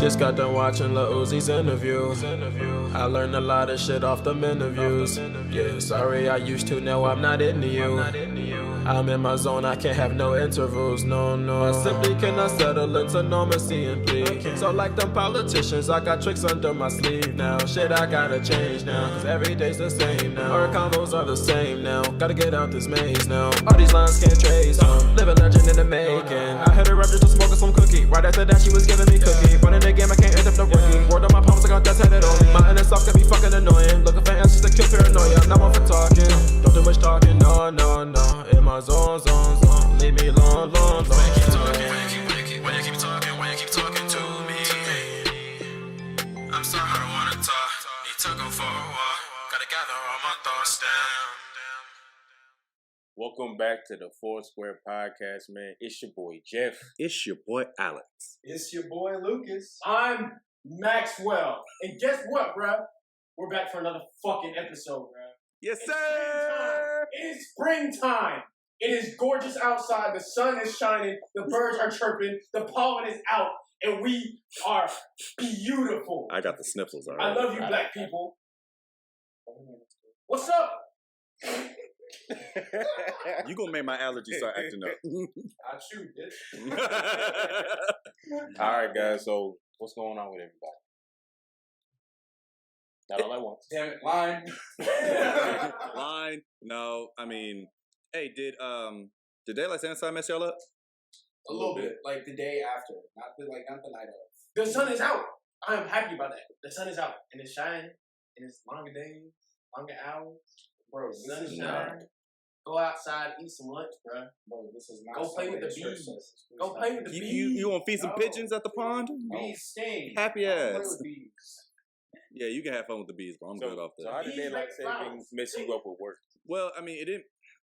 Just got done watching Lil Uzi's interview. I learned a lot of shit off them interviews. Yeah, sorry I used to, now I'm not into you. I'm in my zone, I can't have no intervals, no. I simply cannot settle into normalcy and plead. So like them politicians, I got tricks under my sleeve now. Shit, I gotta change now, cause every day's the same now. Our combos are the same now, gotta get out this maze now. All these lines can't trace, live a legend in the making. I hit her up just to smoke some cookie. Right after that, she was giving me cookie. Running the game, I can't end up no rookie. Word on my palms, I got that headed on me. My inner self can be fucking annoying. Looking for answers to kill paranoia. I'm not one for talking. Don't do much talking, no. In my zone. Leave me alone. Why you keep talking? Why you keep talking to me? I'm sorry, I don't wanna talk. Need to go for a walk. Gotta gather all my thoughts down. Welcome back to the Four Square Podcast, man. It's your boy Jeff. It's your boy Alex. It's your boy Lucas. I'm Maxwell. And guess what, bruh? We're back for another fucking episode, bruh. Yes, It's sir. springtime. It is springtime. It is gorgeous outside. The sun is shining. The birds are chirping. The pollen is out. And we are beautiful. I got the sniffles already. I love you, black people. What's up? You gonna make my allergies start acting up. I shoot, bitch. All right, guys. So what's going on with everybody? Not all at once. Damn it, line. Line? No, I mean, hey, did Daylight Savings Time mess y'all up? A little bit, like the day after, not the night of. The sun is out. I am happy about that. The sun is out. And it's shining. And it's longer days, longer hours. Bro, Sun is shining. Go outside, eat some lunch, bro. Bro, this is not. Go play with the bees. Go play with the bees. You gonna feed some pigeons at the pond? Bees sting. Happy Go play ass. with bees. Yeah, you can have fun with the bees, bro. I'm good off So that. how did daylight savings mess you up with work? Well, I mean, it didn't.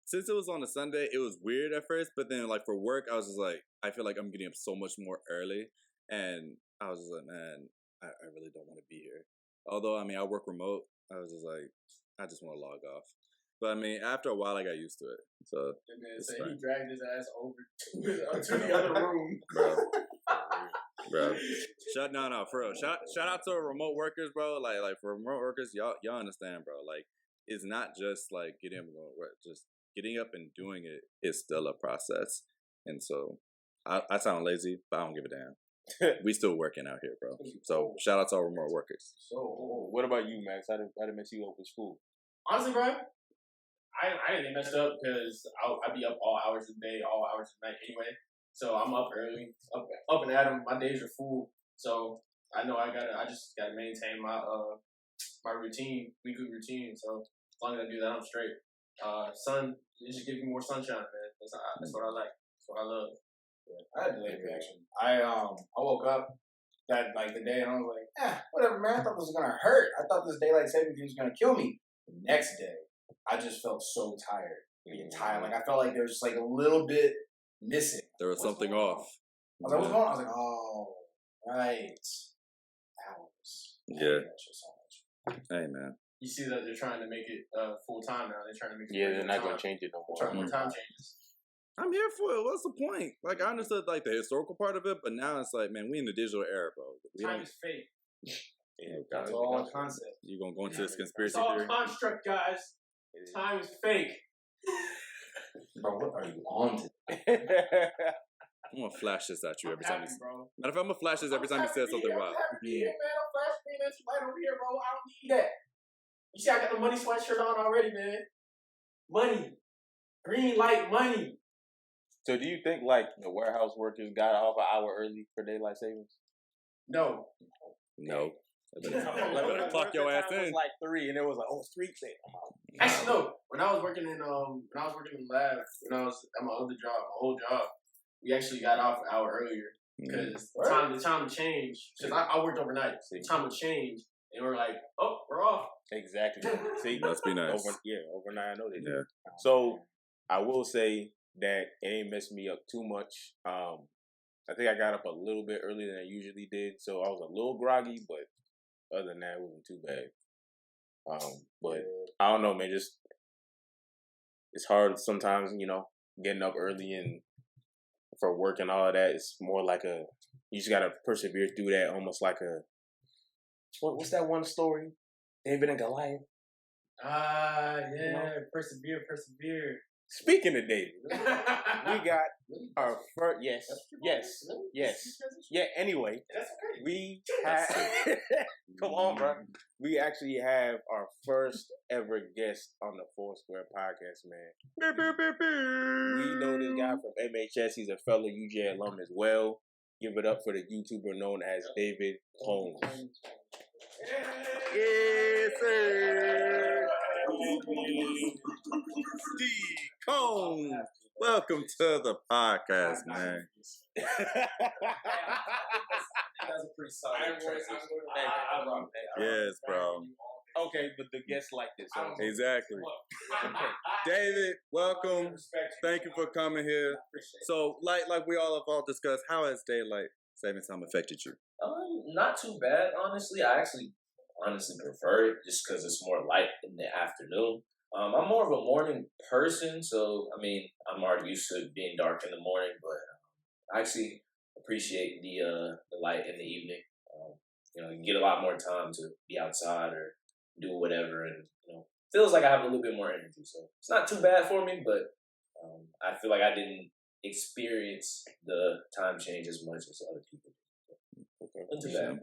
Since it was on a Sunday, it was weird at first. But then, like for work, I was just like, I feel like I'm getting up so much more early, and I was just like, man, I really don't want to be here. Although, I mean, I work remote. I was just like, I just want to log off. But I mean, after a while, I got used to it. So And then it's say fine. he dragged his ass over to the other room. bro. No, for real. Shout out to remote workers, bro. Like for remote workers, y'all understand, bro. Like it's not just like getting up and going to work. Just getting up and doing it is still a process. And so I sound lazy, but I don't give a damn. We still working out here, bro. So shout out to our remote workers. So what about you, Max? How did it mess you up with school? Honestly, bro, I didn't get messed up because I'd be up all hours of the day, all hours of the night anyway. So I'm up early, up and at 'em. My days are full. So I know I just gotta maintain my my routine, weekly routine. So as long as I do that, I'm straight. Sun, it just gives me more sunshine, man. That's what I like. That's what I love. I had a delayed reaction. I woke up that the day and I was like, whatever, man. I thought this was gonna hurt. I thought this daylight savings was gonna kill me. The next day, I just felt so tired. Tired. Like I felt like there was just a little bit missing. There was something off. I was like, what's going on? I was like, oh, right. Hours. Yeah. That shit so much. Hey, man. You see that they're trying to make it full time now. They're trying to make it. Yeah, they're not gonna change it no more. Trying more time changes. I'm here for it. What's the point? Like, I understood, like, the historical part of it, but now it's like, man, we in the digital era, bro. Time is fake. That's all a concept. You gonna go into this conspiracy It's all theory? construct, guys. Time is fake. Bro, what are you on to? I'm gonna flash this at you every time you happy, bro. Matter of fact, I'm gonna flash this every time you say something wild. I'm flashing that light over here, bro. I don't need that. You see, I got the money sweatshirt on already, man. Money. Green light money. So do you think the warehouse workers got off an hour early for daylight savings? No. No. Better clock your ass in. It was 3, and it was it's 3 things. Actually, no. When I was working in the lab, when I was at my other job, my old job, we actually got off an hour earlier because the time to change. Because I worked overnight, the time to change, and we're like, oh, we're off. Exactly. See, must be nice. Overnight, I know they do. Yeah. So I will say that it ain't messed me up too much. I think I got up a little bit earlier than I usually did, so I was a little groggy, but other than that, it wasn't too bad. But I don't know, man. Just it's hard sometimes, getting up early and for work and all of that. It's more like a you just gotta persevere through that, almost like what's that one story? David and Goliath. Yeah, persevere. Speaking of David, we got our first. Yes. Yeah. Anyway, That's okay. we have. Come on, bro. We actually have our first ever guest on the Foursquare podcast, man. We know this guy from MHS. He's a fellow UJ alum as well. Give it up for the YouTuber known as David Combs. Yes, sir. Steve Combs. Welcome to the podcast, man. That's a pretty solid transition. Yes, bro. Okay, but the guests like this. Exactly. David, welcome. Thank you for coming here. So, like we all discussed, how has daylight saving time affected you? Not too bad, honestly. I actually prefer it just because it's more light in the afternoon. I'm more of a morning person, so I mean, I'm already used to it being dark in the morning, but I actually appreciate the light in the evening. You can get a lot more time to be outside or do whatever, and feels like I have a little bit more energy. So it's not too bad for me, but I feel like I didn't experience the time change as much as other people did. Not too bad.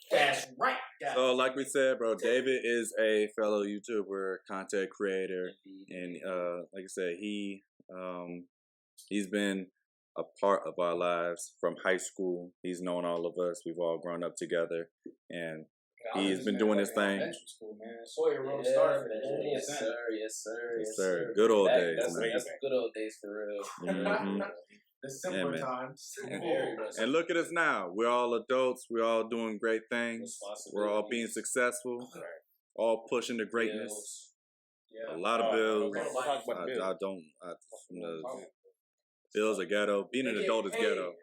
That's right. So, like we said, bro, David is a fellow YouTuber, content creator, and like I said, he's been a part of our lives from high school. He's known all of us. We've all grown up together, and he's been doing his thing. School, man. Sawyer Road started for that. Yes, sir. Good old days, that's man. That's good old days for real. Mm-hmm. The simpler man. times. And look at us now. We're all adults. We're all doing great things. We're all being successful. All pushing to greatness. Yeah. A lot of bills. Okay, we'll talk about bills. Bills are ghetto. Being an adult is ghetto.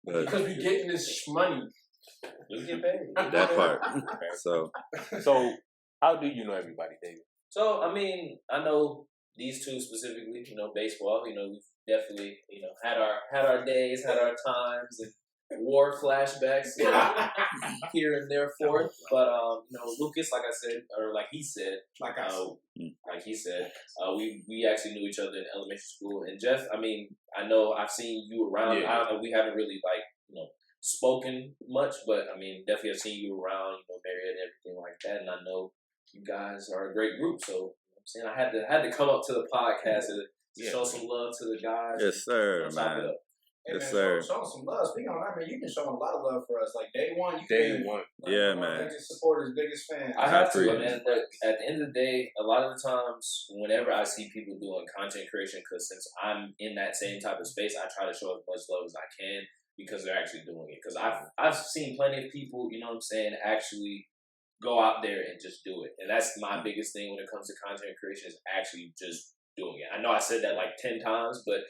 But Because we getting this money. You get paid. that part. So how do you know everybody, David? So, I mean, I know these two specifically, baseball, we've definitely, had our days, had our times, and war flashbacks here and there forth. But, Lucas, like I said, or like he said, we actually knew each other in elementary school. And Jeff, I mean, I know I've seen you around. Yeah. We haven't really, spoken much, but, I mean, definitely I've seen you around, Marriott and everything like that. And I know you guys are a great group, so I'm saying I had to come up to the podcast to show some love to the guys. yes, sir, man. Hey, Yes, man, sir. Showing some love. Speaking of that, man, you've been showing a lot of love for us. Like day one, Yeah, man. Biggest supporters, biggest fans. I have to, Appreciate man. But at the end of the day, a lot of the times, whenever I see people doing content creation, because since I'm in that same type of space, I try to show as much love as I can because they're actually doing it. Because I've seen plenty of people, actually go out there and just do it. And that's my biggest thing when it comes to content creation is actually just doing it. I know I said that like 10 times, but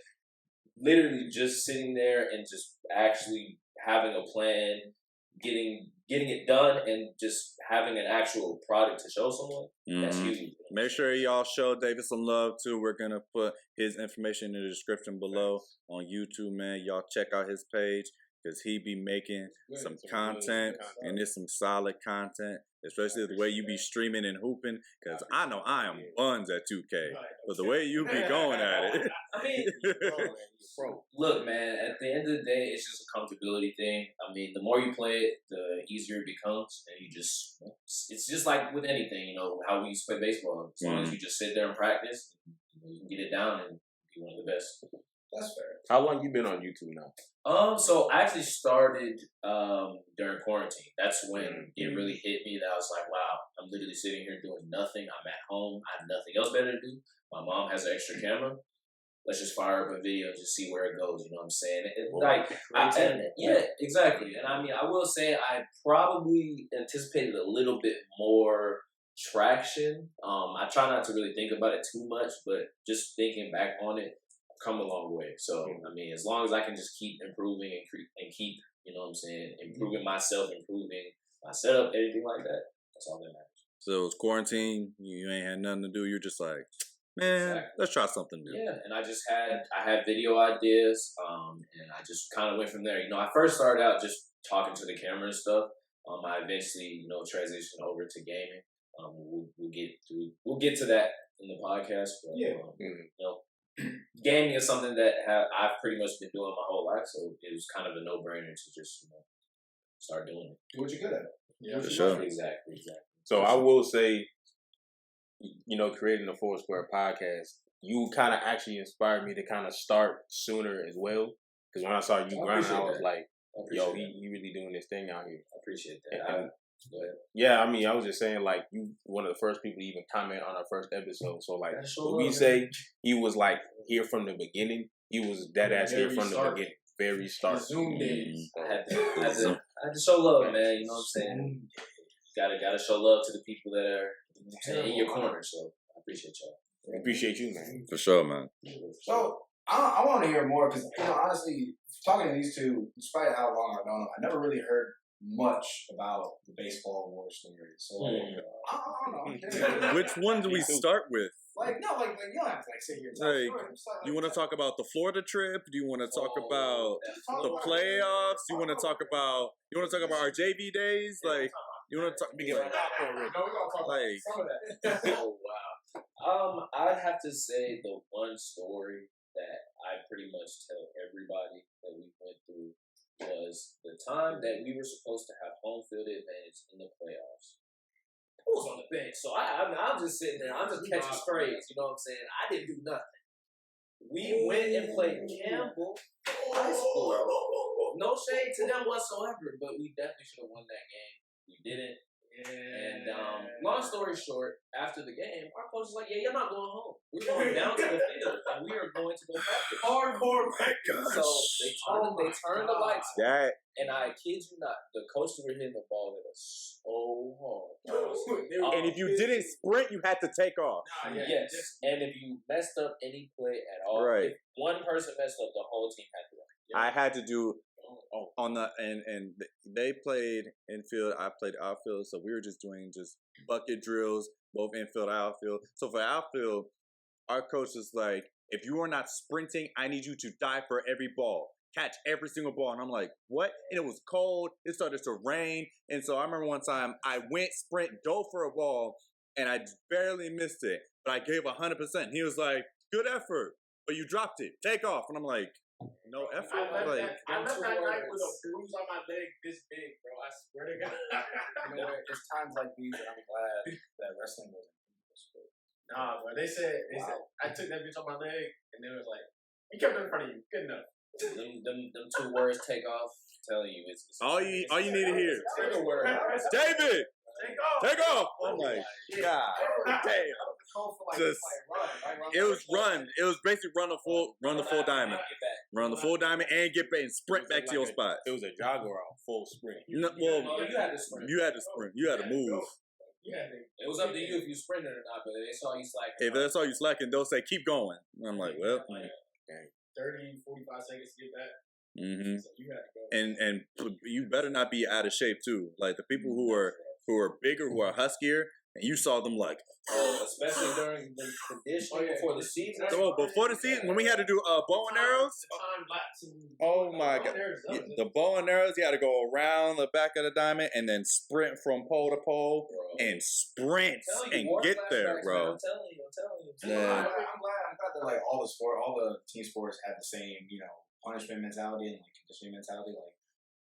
literally just sitting there and just actually having a plan, getting it done, and just having an actual product to show someone, that's huge. Make sure y'all show David some love too. We're gonna put his information in the description below on YouTube, man. Y'all check out his page because he be making some content, and it's some solid content, especially the way you be streaming and hooping. Because I know I am buns at 2K, but the way you be going at it. I mean, look, man, at the end of the day, it's just a comfortability thing. I mean, the more you play it, the easier it becomes. And it's just like with anything, how we used to play baseball. As long as you just sit there and practice, you can get it down and be one of the best. That's fair. How long you been on YouTube now? So I actually started during quarantine. That's when it really hit me that I was like, wow, I'm literally sitting here doing nothing. I'm at home. I have nothing else better to do. My mom has an extra camera. Let's just fire up a video and just see where it goes. You know what I'm saying? Yeah, exactly. And I mean, I will say I probably anticipated a little bit more traction. I try not to really think about it too much, but just thinking back on it, I've come a long way. So, I mean, as long as I can just keep improving and keep, improving myself, improving my setup, everything like that, that's all that matters. So it was quarantine. You ain't had nothing to do. You're just like, man, let's try something new. Yeah, and I had video ideas, and I just kind of went from there. I first started out just talking to the camera and stuff. I eventually, transitioned over to gaming. We'll get to that in the podcast. But, gaming is something that I've pretty much been doing my whole life, so it was kind of a no-brainer to just start doing it. Do what you're good at. Yeah, for sure. Exactly. So I will say, creating the Four Square podcast, you kind of actually inspired me to kind of start sooner as well. Because when I saw you grinding, I was like, yo, he really doing this thing out here. I appreciate that. Go ahead. Yeah, I mean, I was just saying, like, you one of the first people to even comment on our first episode. So, like, when we say he was, like, here from the beginning, he was dead ass here from the beginning. Very start. Zoom days. I had to show love, man. You know what I'm saying? Gotta show love to the people that are in your corner. So I appreciate y'all. I appreciate you, man. For sure, man. So I want to hear more because honestly, talking to these two, despite how long I've known them, I never really heard much about the baseball war stories. So I don't know. Which one do we start with? You don't have to sit here. And you want to talk about the Florida trip? Do you want to talk about the playoffs? You want to talk about our JV days? Like, you want to talk? We're gonna talk about some of that. Oh wow. I'd have to say the one story that I pretty much tell everybody that we went through was the time that we were supposed to have home field advantage in the playoffs. I was on the bench, so I'm just sitting there. I'm just catching sprays. You know what I'm saying? I didn't do nothing. We went and played Campbell High School. No shade to them whatsoever, but we definitely should have won that game. We didn't. And long story short, after the game, our coach was like, "Yeah, you're not going home. We're going down to the field, and we are going to go practice." Hardcore practice. So they turned the lights on. That And I kid you not, the coaches were hitting the ball at us so hard. and if you didn't sprint, you had to take off. Yes, and if you messed up any play at all, Right. if one person messed up, the whole team had to run. I had to do on the and they played infield, I played outfield, so we were just doing bucket drills, both infield, outfield. So for outfield, our coach was like, if you are not sprinting, I need you to dive for every ball. Catch every single ball. And I'm like, what? And it was cold. It started to rain. And so I remember one time I went sprint, dove for a ball, and I barely missed it. But I gave 100%. He was like, good effort, but you dropped it. Take off. And I'm like, no effort? I left that night with a words. bruise on my leg this big, bro. I swear to God. It's times like these that I'm glad that wrestling wasn't in sport. Nah, bro. They said I took that bitch on my leg, and they was like, "He kept it in front of you. Good enough." Them two words, take off. I'm telling you, it's all you need to hear. Take a word. David, Take off. take off. I'm like, God damn. Just, it was run. It was basically run the full diamond. Run the full diamond and get back and sprint back to your spot. It was a jogger on full sprint. No, well, You had to sprint. you had to sprint. You had to move. It was up to you if you sprinted or not, but they saw you slacking. If they saw you slacking, they'll say, keep going. And I'm like, well. 30, 45 seconds to get back. Mm-hmm. So you had to go. And you better not be out of shape too. Like the people who are bigger, who are huskier, and you saw them like, especially during the conditioning before the season. So before the season, when we had to do bow and arrows. Oh my God! The bow and arrows, you had to go around the back of the diamond and then sprint from pole to pole and sprint and get there, bro. I'm telling you. Yeah. I'm glad that like all the team sports had the same, punishment mentality and like conditioning mentality.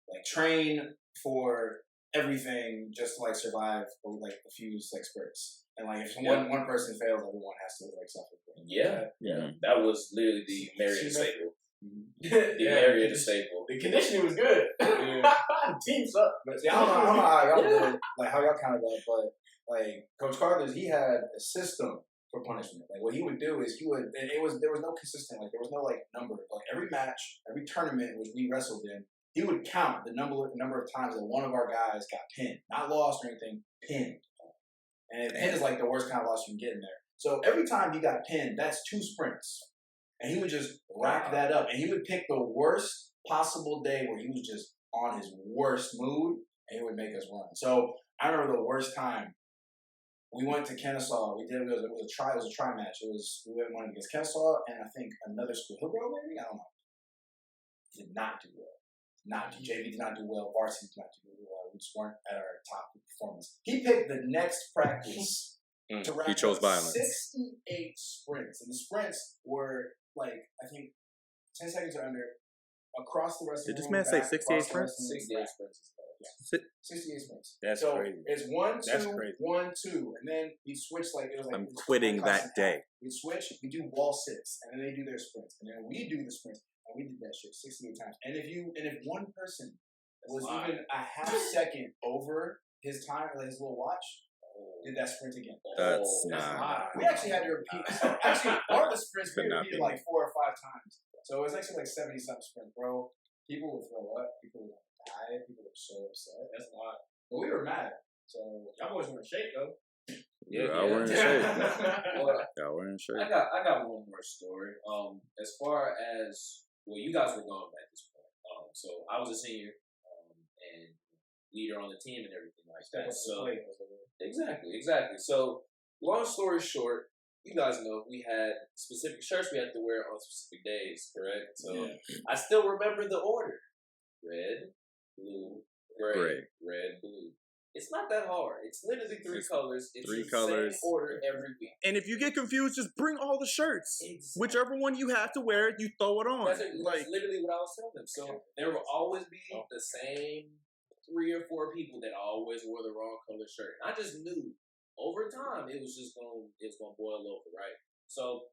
Like train for everything just to like survive like a few like spurts. And like if one person fails, everyone has to like suffer. Yeah. That was literally the Marion staple. The area to staple. The conditioning was good. Team sucked. But see, I don't know how y'all did, like how y'all kind of did, but like Coach Carter's, he had a system for punishment. Like what he would do is there was no consistent, like there was no like number. Like every match, every tournament which we wrestled in, he would count the number of times that one of our guys got pinned, not lost or anything, pinned. And pin is like the worst kind of loss you can get in there. So every time he got pinned, that's 2 sprints. And he would just rack that up. And he would pick the worst possible day where he was just on his worst mood, and he would make us run. So I remember the worst time we went to Kennesaw. It was a try match. We went against Kennesaw and I think another school, Hillgrove maybe. I don't know. Did not do well. JV did not do well. Varsity did not do well. We just weren't at our top performance. He picked the next practice to rack He chose up violence. 68 sprints, and the sprints were like I think 10 seconds or under across the rest of the room. Did this man say 68 sprints? 68 sprints. Yeah. 68 sprints. That's so crazy. It's 1, 2, That's crazy. 1, 2, and then we switch like it was like I'm quitting that day. We switch. We do wall sits, and then they do their sprints, and then we do the sprints, and we did that shit 68 times. And if one person was even a half second over his time, like his little watch, did that sprint again. That's a not. lot. We actually had to repeat. Actually, one of the sprints we Could not repeated be. like 4 or 5 times. So it was actually like 70-something sprints, bro. People would throw up. People would die. People were so upset. That's a lot. But we were mad. So Y'all boys were in shape though. Yeah, I were in shape. Well, Yeah, we're in shape. I got one more story. As far as you guys were gone at this point. So I was a senior, and leader on the team and everything like that. So exactly. So long story short, you guys know we had specific shirts we had to wear on specific days, correct? So I still remember the order: red, blue, gray, red, blue. It's not that hard. It's literally 3 colors. It's 3 the colors. same order every week. And if you get confused, just bring all the shirts. Exactly. Whichever one you have to wear, you throw it on. That's literally what I was telling them. So there will always be the same 3 or 4 people that always wore the wrong color shirt. And I just knew over time it was gonna boil over, right? So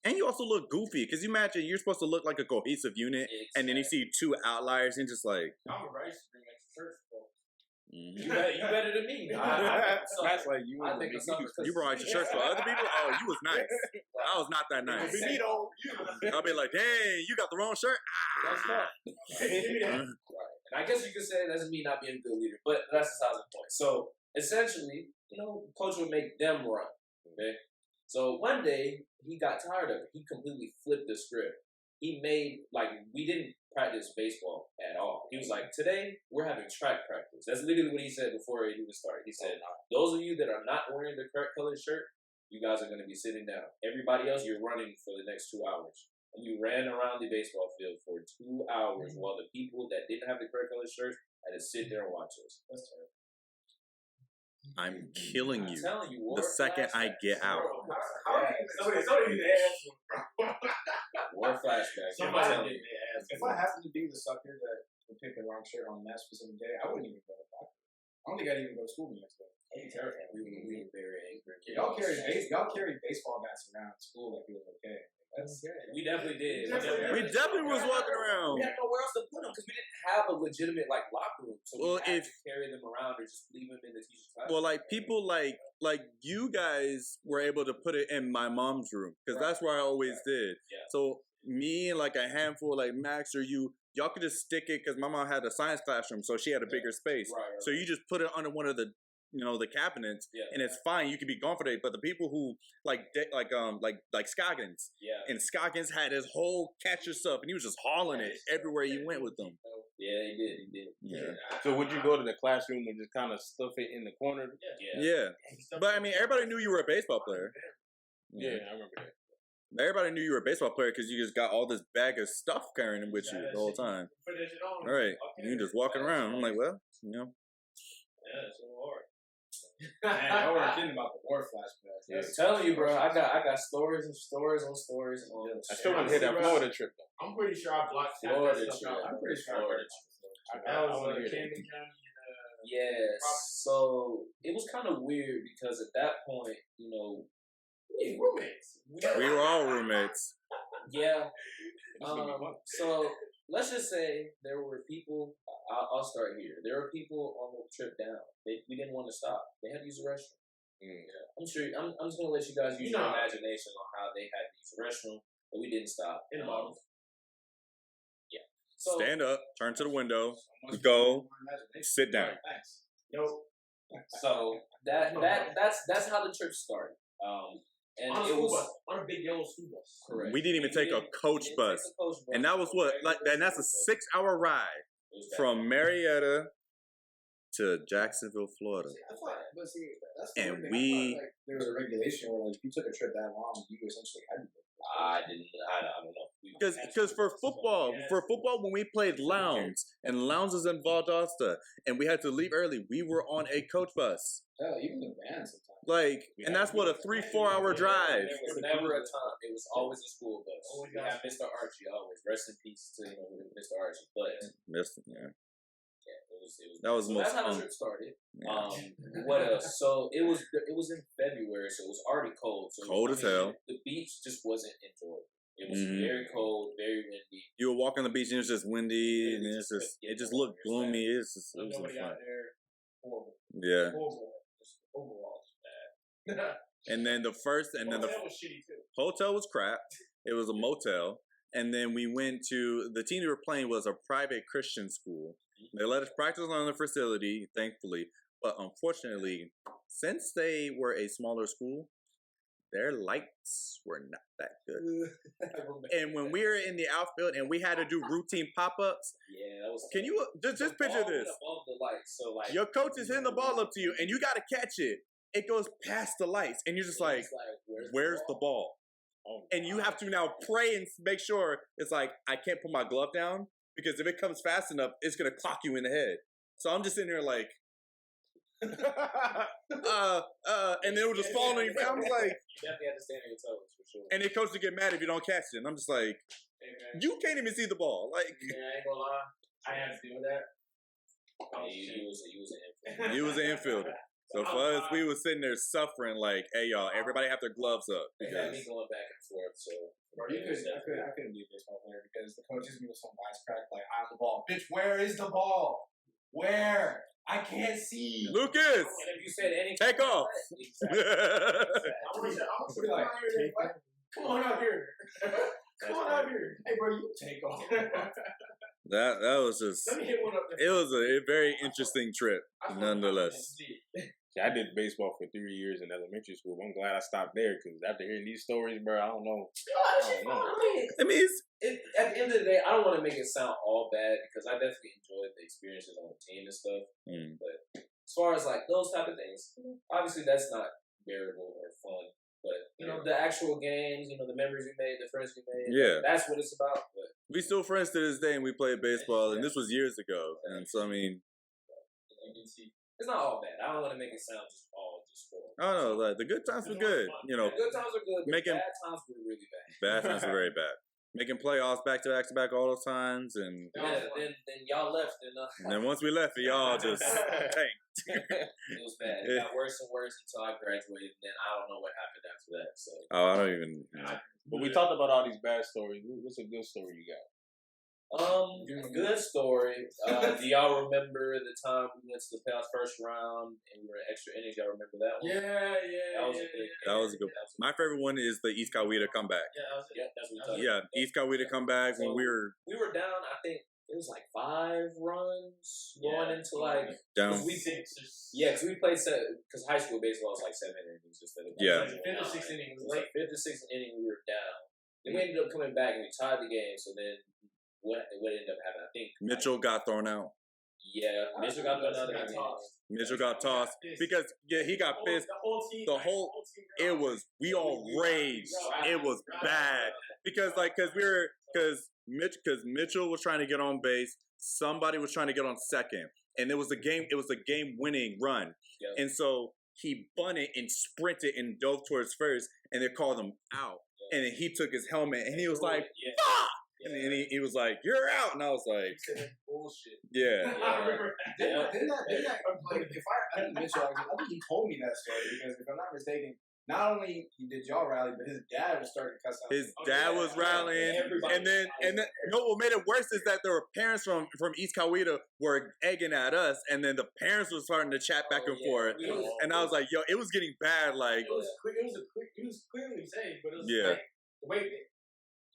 And you also look goofy because you imagine you're supposed to look like a cohesive unit, and then you see 2 outliers and just like. I remember I used to bring extra shirts for folks. you better than me. That's like you. I think of something. You brought your shirts for other people? Oh, you was nice. I was not that nice. I'll be like, dang, you got the wrong shirt. That's not. Right. And I guess you could say that's me not being a good leader, but that's besides the point. So essentially, coach would make them run. Okay. So one day he got tired of it. He completely flipped the script. He made we didn't practice baseball at all. He was like, today we're having track practice. That's literally what he said before he even started. He said, those of you that are not wearing the correct colored shirt, you guys are going to be sitting down. Everybody else, you're running for the next 2 hours. And we ran around the baseball field for 2 hours while the people that didn't have the correct colored shirts had to sit there and watch us. That's terrible. I'm killing you. I'm telling you, The second I get out. War flashbacks. Somebody did ask. if I happen to be the sucker that would pick the wrong shirt on that specific day, I wouldn't even go to practice. I don't think I'd even go to school the next day. I'd be terrified. We were very angry. Y'all carry baseball bats around school like it was okay. We definitely did. We definitely was walking around. We had nowhere else to put them because we didn't have a legitimate locker room, so we had to carry them around or just leave them in the teacher's class. Well, people like you guys were able to put it in my mom's room because that's where I always did. Yeah. So me and a handful like Max or y'all could just stick it because my mom had a science classroom, so she had a bigger space. Right. So you just put it under one of the the cabinets, and it's fine. You could be gone for the day. But the people who like Scoggins, and Scoggins had his whole catcher stuff, and he was just hauling it everywhere he went with them. Yeah, he did. Yeah. So would you go to the classroom and just kind of stuff it in the corner? Yeah. But I mean, everybody knew you were a baseball player. Yeah, I remember that. Everybody knew you were a baseball player because you just got all this bag of stuff carrying with you the whole time. Put that shit on. All right. And you're just walking around. I'm like, well, Yeah, it's so hard. Man, y'all were kidding about the war flashbacks. I'm telling you, bro. I got stories and stories on stories. I still want to hit that Florida trip though. I'm pretty sure I blocked Florida that stuff trip. out. I'm pretty sure I heard it. That was wanna hear Camden that. County. Yes. So it was kind of weird because at that point, We roommates. we were all roommates. Yeah. So let's just say there were people. I'll start here. There were people on the trip down. We didn't want to stop. They had to use the restroom. I'm sure. I'm just gonna let you guys use your imagination on how they had to use the restroom, but we didn't stop. In the bottles. Yeah. So Stand up, turn to the window, go, sit down. Thanks. Nope. So that's how the trip started. And On a it school was bus. On a big yellow school bus. correct. We didn't even take a coach bus. And that was what? And that's a 6-hour ride from Marietta to Jacksonville, Florida. See, I thought, but see, that's the And weird thing. we- I thought, like, there was a regulation where like if you took a trip that long, you essentially had to. I don't know. Because for football, when we played Lowndes, and Lowndes is in Valdosta, and we had to leave early, we were on a coach bus. Hell, even the van sometimes. Like, and that's what a 3-4 hour drive. There was never a time. It was always a school bus. We have Mr. Archie always. Rest in peace to Mr. Archie. But Yeah. it was. That was so most that's how the fun. trip started. Yeah. What else? So it was in February, so it was already cold. So Cold as hell. The beach just wasn't enjoyable. It was Mhm. very cold, very windy. You were walking on the beach and it was just windy, and it just looked gloomy. It was Nobody fun. out there. Horrible. Yeah. Horrible. Just overall, just bad. And then the Hotel was shitty too. hotel was crap. It was a motel. And then we went to the team we were playing was a private Christian school. They let us practice on the facility, thankfully. But unfortunately, since they were a smaller school, their lights were not that good. And when we were in the outfield and we had to do routine pop-ups, Yeah, that was. can you just the picture ball went this? above the lights, so like Your coach is hitting the ball up to you and you got to catch it. It goes past the lights and you're just like, it's where's the ball? And you have to now pray and make sure it's like, I can't put my glove down because if it comes fast enough, it's going to clock you in the head. So I'm just sitting here like, and then it was just falling on your feet. I was like, You definitely have to stand on your toes for sure. and the coach would get mad if you don't catch it. And I'm just like, Hey, man. you can't even see the ball. Like, Yeah, I ain't gonna lie. I had to deal with that. Oh, You was an infant. he was an infielder. So for us, we was sitting there suffering like, hey, y'all, everybody have their gloves up. They had Because me going back and forth, so. Bro, I couldn't be a baseball player because the coaches give me some wisecrack like, I'm the ball. Bitch, where is the ball? Where? I can't see. Lucas, And if you said anything, take off. Exactly. I'm gonna be like, come on out here. Come on out here. Hey, bro, you take off. That was just, Let me hit one up. it was a very interesting trip, nonetheless. See, I did baseball for 3 years in elementary school. I'm glad I stopped there because after hearing these stories, bro, I don't know. I mean, it's, At the end of the day, I don't want to make it sound all bad because I definitely enjoyed the experiences on the team and stuff. But as far as like those type of things, obviously that's not bearable or fun. But you know, the actual games, you know, the memories we made, the friends we made, Yeah. that's what it's about. But we still friends to this day, and we played baseball, and this was years ago. And so, I mean, you can see, it's not all bad. I don't want to make it sound just all just for. I don't know, like the good times were good. You know, Good times are good, but Making- bad times were really bad. bad times were very bad. Making playoffs back to back all those times, and Yeah, then y'all left, and then once we left, y'all just tanked. it was bad. It got worse and worse until I graduated. And then I don't know what happened after that. So Oh, I don't even. But we talked about all these bad stories. What's a good story you got? good story. Do y'all remember the time we went to the playoffs first round and we were in extra innings? Y'all remember that one? Yeah. That was a good. That was a good. My favorite one is the East Coweta comeback. Yeah, that's what we talked Yeah, East Coweta comeback when we were We were down. I think it was like 5 runs going into like. down. We think Yeah, because we played because high school baseball was like 7 innings instead of Yeah. like the fifth or sixth inning was like late. 5th or 6th inning we were down. Then we ended up coming back and we tied the game. So then what ended up happening? I think Mitchell got thrown out. Yeah, Mitchell got thrown out of the game. Mitchell got tossed because he got pissed. The whole team. The whole it was we all raged. It was bad because Mitchell was trying to get on base. Somebody was trying to get on second, and it was a game winning run. Yep. And so he bunted and sprinted and dove towards first, and they called him out. And then he took his helmet and he was like, "Fuck!" And then he was like, "You're out," and I was like, Bullshit. "Yeah." I remember. Didn't that like if I think Mitchell, I think he told me that story because if I'm not mistaken, not only did y'all rally, but his dad was starting to cuss out. His dad was rallying, and then no, what made it worse is that there were parents from East Coweta were egging at us, and then the parents were starting to chat back and forth, and I was like, "Yo, it was getting bad." Like, It was clearly safe, but it was Yeah. like the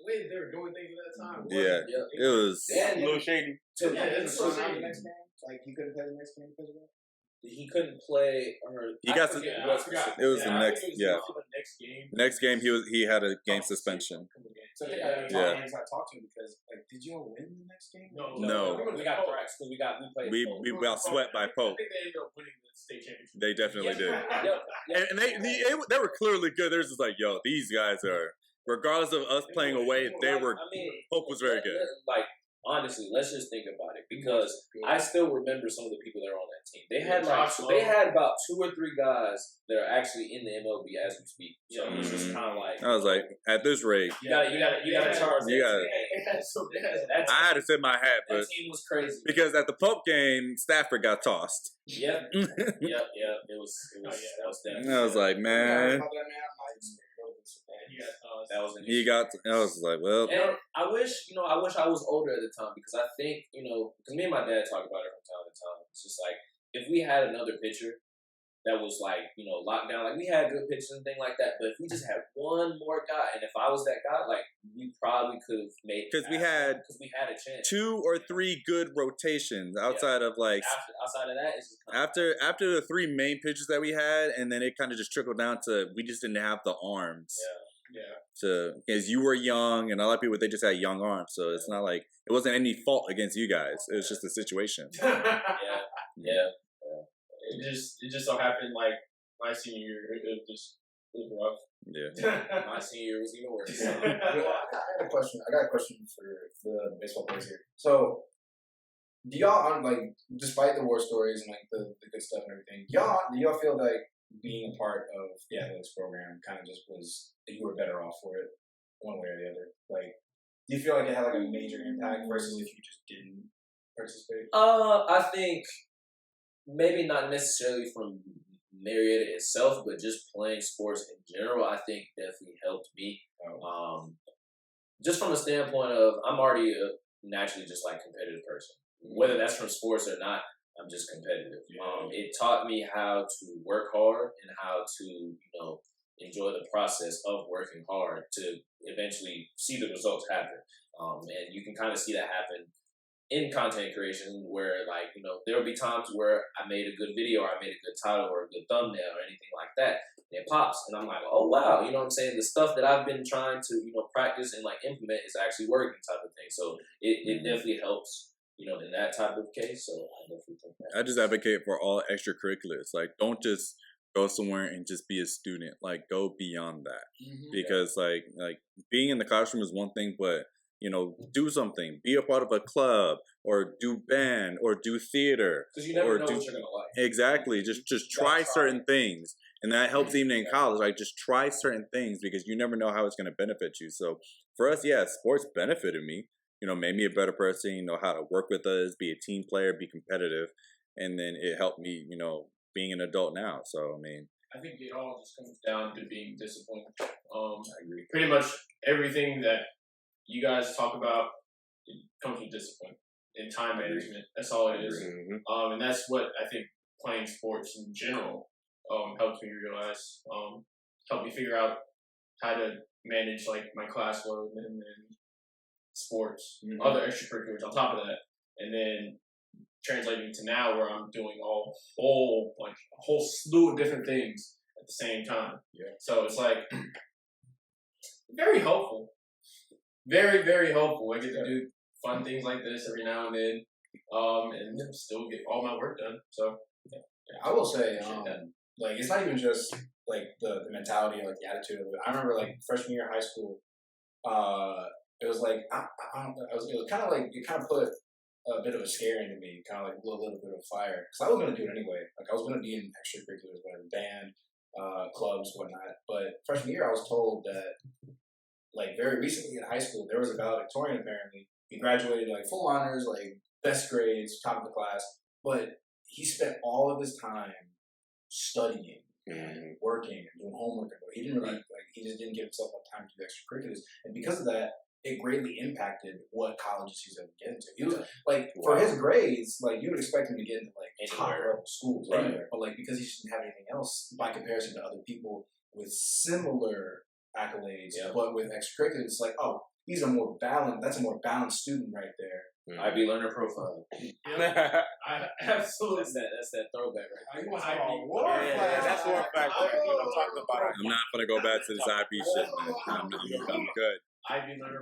way they were doing things at that time. yeah, it was. Yeah, A little shady. So Yeah, he it's couldn't so play shady. the next game. Like he couldn't play the next game because of that. he couldn't play. Or He got forget I what forgot. It was the I next, think it was yeah. the next game. Next game he had a game suspension. So I think Yeah. I had to talk to him because, like, did you all win the next game? No. We got thrashed because we played. We got swept by Pope. I think they ended up winning the state championship. They definitely did. Yep. And they were clearly good. They're just like, yo, these guys are, regardless of us playing away, they were. I mean, Pope was very good. Like, honestly, let's just think about it because I still remember some of the people that are on that team. They had about 2 or 3 guys that are actually in the MLB as we speak. So it's just kind of like I was like, at this rate, you gotta charge. You gotta- I had to tip my hat, but that team was crazy. because at the Pope game, Stafford got tossed. Yep. It was that was definitely. And I was like, man, that was an he issue. got. I was like, well, And I wish I was older at the time because I think, because me and my dad talk about it from time to time. It's just like, if we had another pitcher that was like, locked down, like we had good pitchers and things like that, but if we just had one more guy, and if I was that guy, like we probably could have made it because we had a chance. 2 or 3 good rotations outside of like Outside of that, it's just after the 3 main pitchers that we had, and then it kind of just trickled down to we just didn't have the arms. Yeah. Because you were young, and a lot of people they just had young arms, so it's not like it wasn't any fault against you guys. It was just a situation. yeah. It just so happened like my senior year it was rough. Yeah. My senior year was even worse. I got a question. I got a question for the baseball players here. So, do y'all like, despite the war stories and like the good stuff and everything, do y'all feel like being a part of the athletics program kind of just was that you were better off for it, one way or the other? Like, do you feel like it had like a major impact versus if you just didn't participate? I think maybe not necessarily from Marietta itself, but just playing sports in general, I think definitely helped me. Just from a standpoint of I'm already a naturally just like competitive person. Whether that's from sports or not, I'm just competitive. It taught me how to work hard and how to, enjoy the process of working hard to eventually see the results happen. And you can kind of see that happen in content creation where, like, there will be times where I made a good video or I made a good title or a good thumbnail or anything like that. And it pops. And I'm like, oh, wow. You know what I'm saying? The stuff that I've been trying to, practice and, like, implement is actually working type of thing. So it definitely helps, in that type of case. So I definitely think that. I just advocate for all extracurriculars. Like, don't just go somewhere and just be a student. Like, go beyond that. Because, like being in the classroom is one thing, but do something. Be a part of a club, or do band, or do theater. Because you never know what you're gonna like. Exactly. Just try certain things, and that helps even in college. Like, just try certain things because you never know how it's going to benefit you. So for us, yeah, sports benefited me. Made me a better person. How to work with us, be a team player, be competitive, and then it helped me. Being an adult now. So I mean, I think it all just comes down to being disciplined. I agree. Pretty much everything that you guys talk about, it comes with discipline and time management. That's all it is. And that's what I think playing sports in general helped me realize. Helped me figure out how to manage like my class load and then sports, other extracurriculars on top of that, and then translating to now where I'm doing a whole slew of different things at the same time. Yeah. So it's like very helpful. Very, very helpful. I get to do fun things like this every now and then, and then still get all my work done. So, yeah. I will say, like, it's not even just like the mentality or like the attitude of it. I remember like freshman year of high school, it was like I don't know, it was kind of like it kind of put a bit of a scare into me, kind of like a little bit of fire, because I was gonna do it anyway. Like I was gonna be in extracurriculars, whatever, band, clubs, whatnot. But freshman year, I was told that. Like very recently in high school, there was a valedictorian apparently. He graduated like full honors, like best grades, top of the class. But he spent all of his time studying and working and doing homework. He didn't really he just didn't give himself enough time to do extracurriculars. And because of that, it greatly impacted what colleges he was able to get into. He was like for his grades, like you would expect him to get into like top level schools anywhere. But like because he just didn't have anything else by comparison to other people with similar accolades, but with extracurriculars, it's like, oh, he's a more balanced. That's a more balanced student right there. IB learner profile. Yeah. Absolutely. That's that throwback right there. You want to talk about war flag? Yeah, that's war flag. What I'm talking about. I'm not gonna go back to this IP shit, man. I'm good.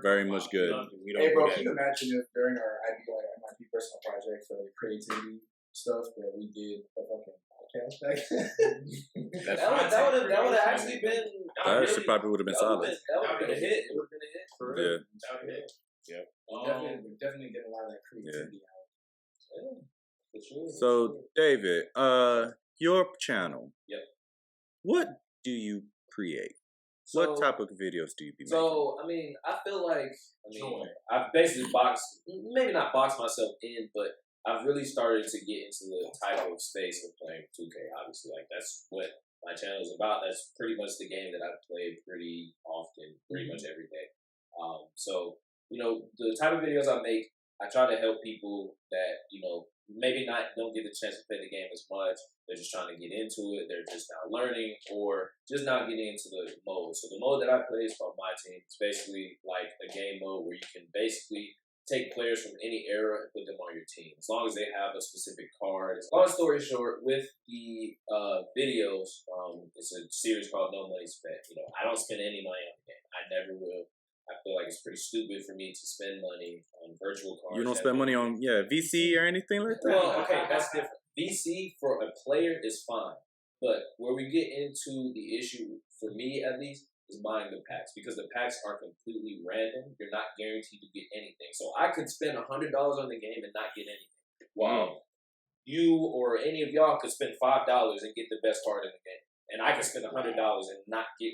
Very much good. We don't Hey, bro, do can you imagine if during our MIP personal project for the creativity stuff that we did a fucking podcast back then? That would have actually been. That shit probably would have been solid. That would have been a hit. It would have been a hit for real. Yeah. Definitely getting a lot of that creativity out. Yeah, for sure. So, David, your channel. Yep. What do you create? What type of videos do you be making? So, I mean, I feel like, I've basically maybe not boxed myself in, but I've really started to get into the type of space of playing 2K, obviously. Like, that's what my channel is about. That's pretty much the game that I play pretty often, pretty much every day. So, the type of videos I make, I try to help people that, maybe don't get the chance to play the game as much. They're just trying to get into it. They're just now learning or just not getting into the mode. So the mode that I play is called My Team. It's basically like a game mode where you can basically take players from any era and put them on your team. As long as they have a specific card. Long story short, with the videos, it's a series called No Money Spent. I don't spend any money on the game. I never will. I feel like it's pretty stupid for me to spend money on virtual cards. You don't spend money on VC or anything like that? Well, okay, that's different. VC for a player is fine. But where we get into the issue, for me at least, is buying the packs. Because the packs are completely random. You're not guaranteed to get anything. So I could spend $100 on the game and not get anything. Wow. You or any of y'all could spend $5 and get the best card in the game. And I could spend $100 and not get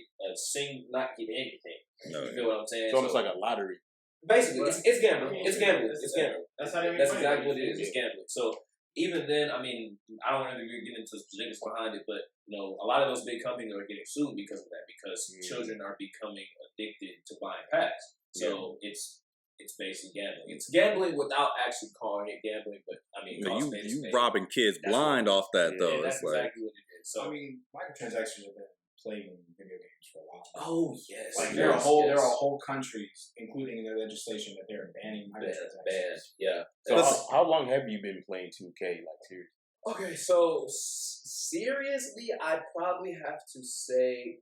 anything. You feel what I'm saying? So it's like a lottery. Basically, it's gambling. It's gambling. It's gambling. That's exactly what it is. It's gambling. So even then, I mean, I don't want to get into specifics behind it, but a lot of those big companies are getting sued because of that, because children are becoming addicted to buying packs. So it's basically gambling. It's gambling without actually calling it gambling, but I mean, you robbing kids blind off that though. That's exactly what it is. So I mean, microtransactions have been plaguing video games for a while. Oh yes, like there are whole countries, including in their legislation, that they're banning microtransactions. Yeah. So how long have you been playing 2K? Like seriously? Okay, so seriously, I'd probably have to say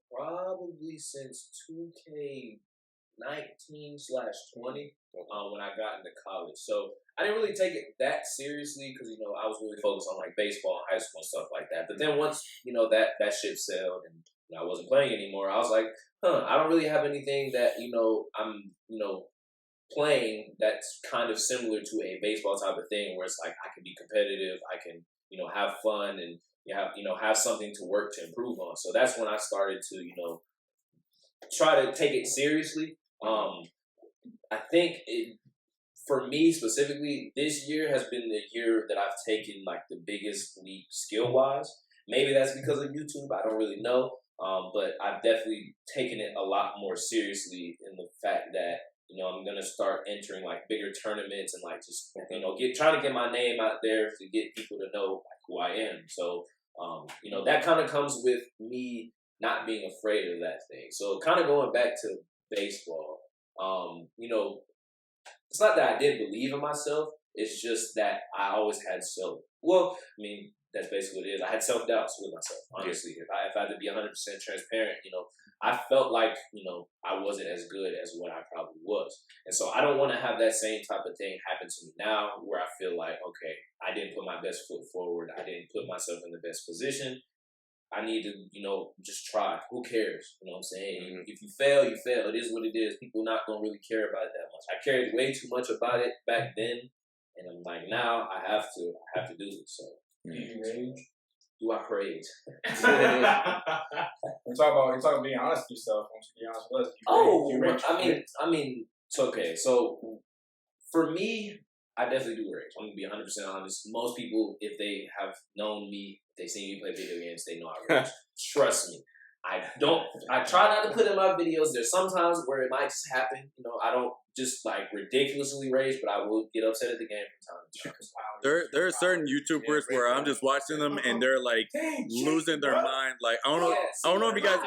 since 2K19/20 when I got into college. So I didn't really take it that seriously because I was really focused on like baseball and high school and stuff like that. But then once that ship sailed and I wasn't playing anymore, I was like, I don't really have anything that I'm playing that's kind of similar to a baseball type of thing where it's like I can be competitive, I can have fun and have something to work to improve on. So that's when I started to try to take it seriously. I think for me specifically, this year has been the year that I've taken like the biggest leap skill wise. Maybe that's because of YouTube. I don't really know. But I've definitely taken it a lot more seriously in the fact that I'm gonna start entering like bigger tournaments and like just trying to get my name out there to get people to know like, who I am. So that kind of comes with me not being afraid of that thing. So kind of going back to baseball, it's not that I didn't believe in myself. It's just that I always had that's basically what it is. I had self-doubts with myself, honestly. If I had to be 100% transparent, I felt like, I wasn't as good as what I probably was. And so I don't want to have that same type of thing happen to me now where I feel like, okay, I didn't put my best foot forward. I didn't put myself in the best position. I need to, just try. Who cares? You know what I'm saying? Mm-hmm. If you fail, you fail. It is what it is. People not going to really care about it that much. I cared way too much about it back then. And I'm like, now I have to do it. So. Do you rage? Do I rage? We're talking about being honest with yourself. Once you be honest with us, I mean, it's okay. So for me, I definitely do rage. I'm gonna be 100% honest. Most people, if they have known me, if they seen me play video games, they know I rage. Trust me. I try not to put in my videos. There's sometimes where it might just happen. I don't just like ridiculously rage, but I will get upset at the game from time to time. There are certain YouTubers where I'm just watching them and they're like losing their mind. Like I don't know if you guys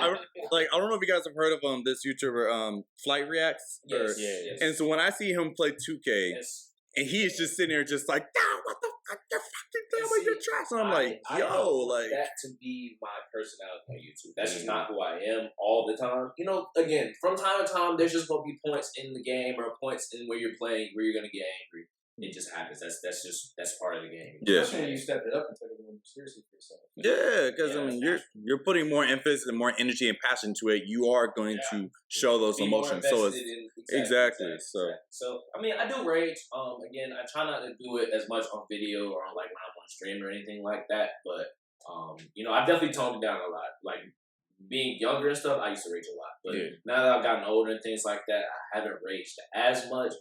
have heard of this YouTuber Flight Reacts. Yes. And so when I see him play 2K. Yes. And he is just sitting there just like, what the fuck, you're trash. And I'm like, I yo, don't want like that to be my personality on YouTube. That's just not who I am all the time. You know, again, from time to time, there's just gonna be points in the game or points in where you're playing where you're gonna get angry. It just happens. That's part of the game. Yeah. Especially when you stepped it up and took it a little seriously for yourself. Yeah, because I mean, you're putting more emphasis and more energy and passion to it. You are going to show those Be more emotions. So it's invested exactly. So I mean, I do rage. Again, I try not to do it as much on video or on like when I'm on stream or anything like that. But you know, I've definitely toned it down a lot. Like being younger and stuff, I used to rage a lot. But now that I've gotten older and things like that, I haven't raged as much.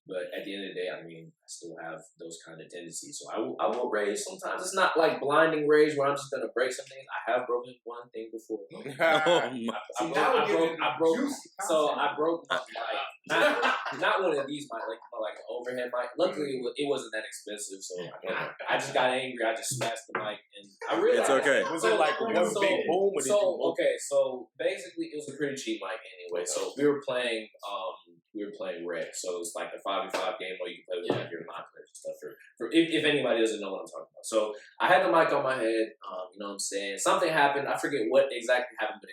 But at the end of the day, I mean, I still have those kind of tendencies. So I will rage sometimes. It's not like blinding rage where I'm just going to break something. I have broken one thing before. I broke my mic. Not one of these mic, like an overhead mic. Luckily, it wasn't that expensive. So I just got angry. I just smashed the mic. And I realized. It's okay. Was it like one big boom? So basically, it was a pretty cheap mic anyway. So we were playing Red. So it's like a 5v5 game where you can play with like your binoculars and stuff. If anybody doesn't know what I'm talking about. So I had the mic on my head. You know what I'm saying? Something happened. I forget what exactly happened, but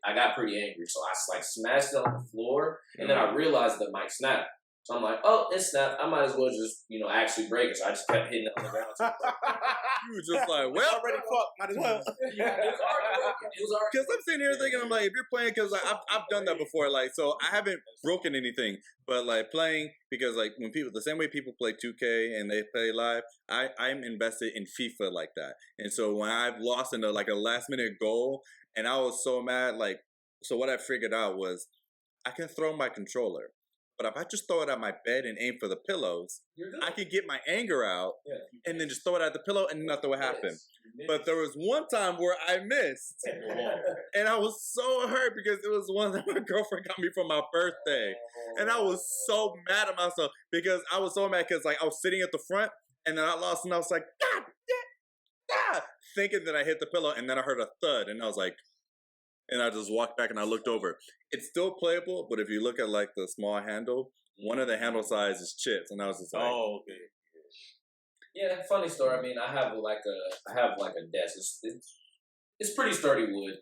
I got pretty angry. So I like smashed it on the floor, and then I realized the mic snapped. So I'm like, oh, it snapped. I might as well just, you know, actually break it. So I just kept hitting it on the ground. You were just like, well, already fucked. Might as well. It was already broken. because I'm sitting here thinking, I'm like, if you're playing, because like, I've done that before, like, so I haven't broken anything, but like playing, because like when people, the same way people play 2K and they play live, I'm invested in FIFA like that. And so when I've lost in like a last minute goal, and I was so mad, like, so what I figured out was I can throw my controller. But if I just throw it at my bed and aim for the pillows, I can get my anger out and then just throw it at the pillow and nothing would happen. But there was one time where I missed, and I was so hurt because it was one that my girlfriend got me for my birthday. And I was so mad at myself because I was so mad because like I was sitting at the front and then I lost and I was like, God, yeah, thinking that I hit the pillow, and then I heard a thud and I was like, and I just walked back and I looked over. It's still playable, but if you look at like the small handle, one of the handle size is chips, and I was just like, oh, okay. Yeah, funny story. I mean, I have like a desk. It's pretty sturdy wood.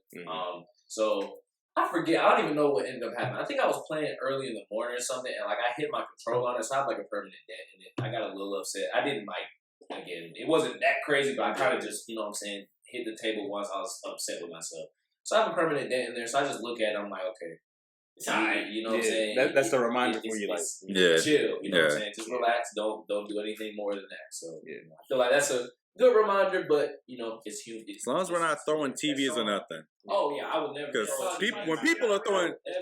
So I forget. I don't even know what ended up happening. I think I was playing early in the morning or something, and like I hit my controller on it, so I have like a permanent dent in it. I got a little upset. I didn't like, again, it wasn't that crazy, but I kind of just, you know what I'm saying, hit the table once. I was upset with myself. So I have a permanent dent in there, so I just look at it, I'm like, okay, it's alright, you know what I'm saying? That's the reminder for you, like, chill, you know what I'm saying? Just relax, don't do anything more than that. So I feel like that's a good reminder, but you know, it's huge. as long as we're not throwing TVs or nothing. Oh yeah, I would never. Because when people are throwing, I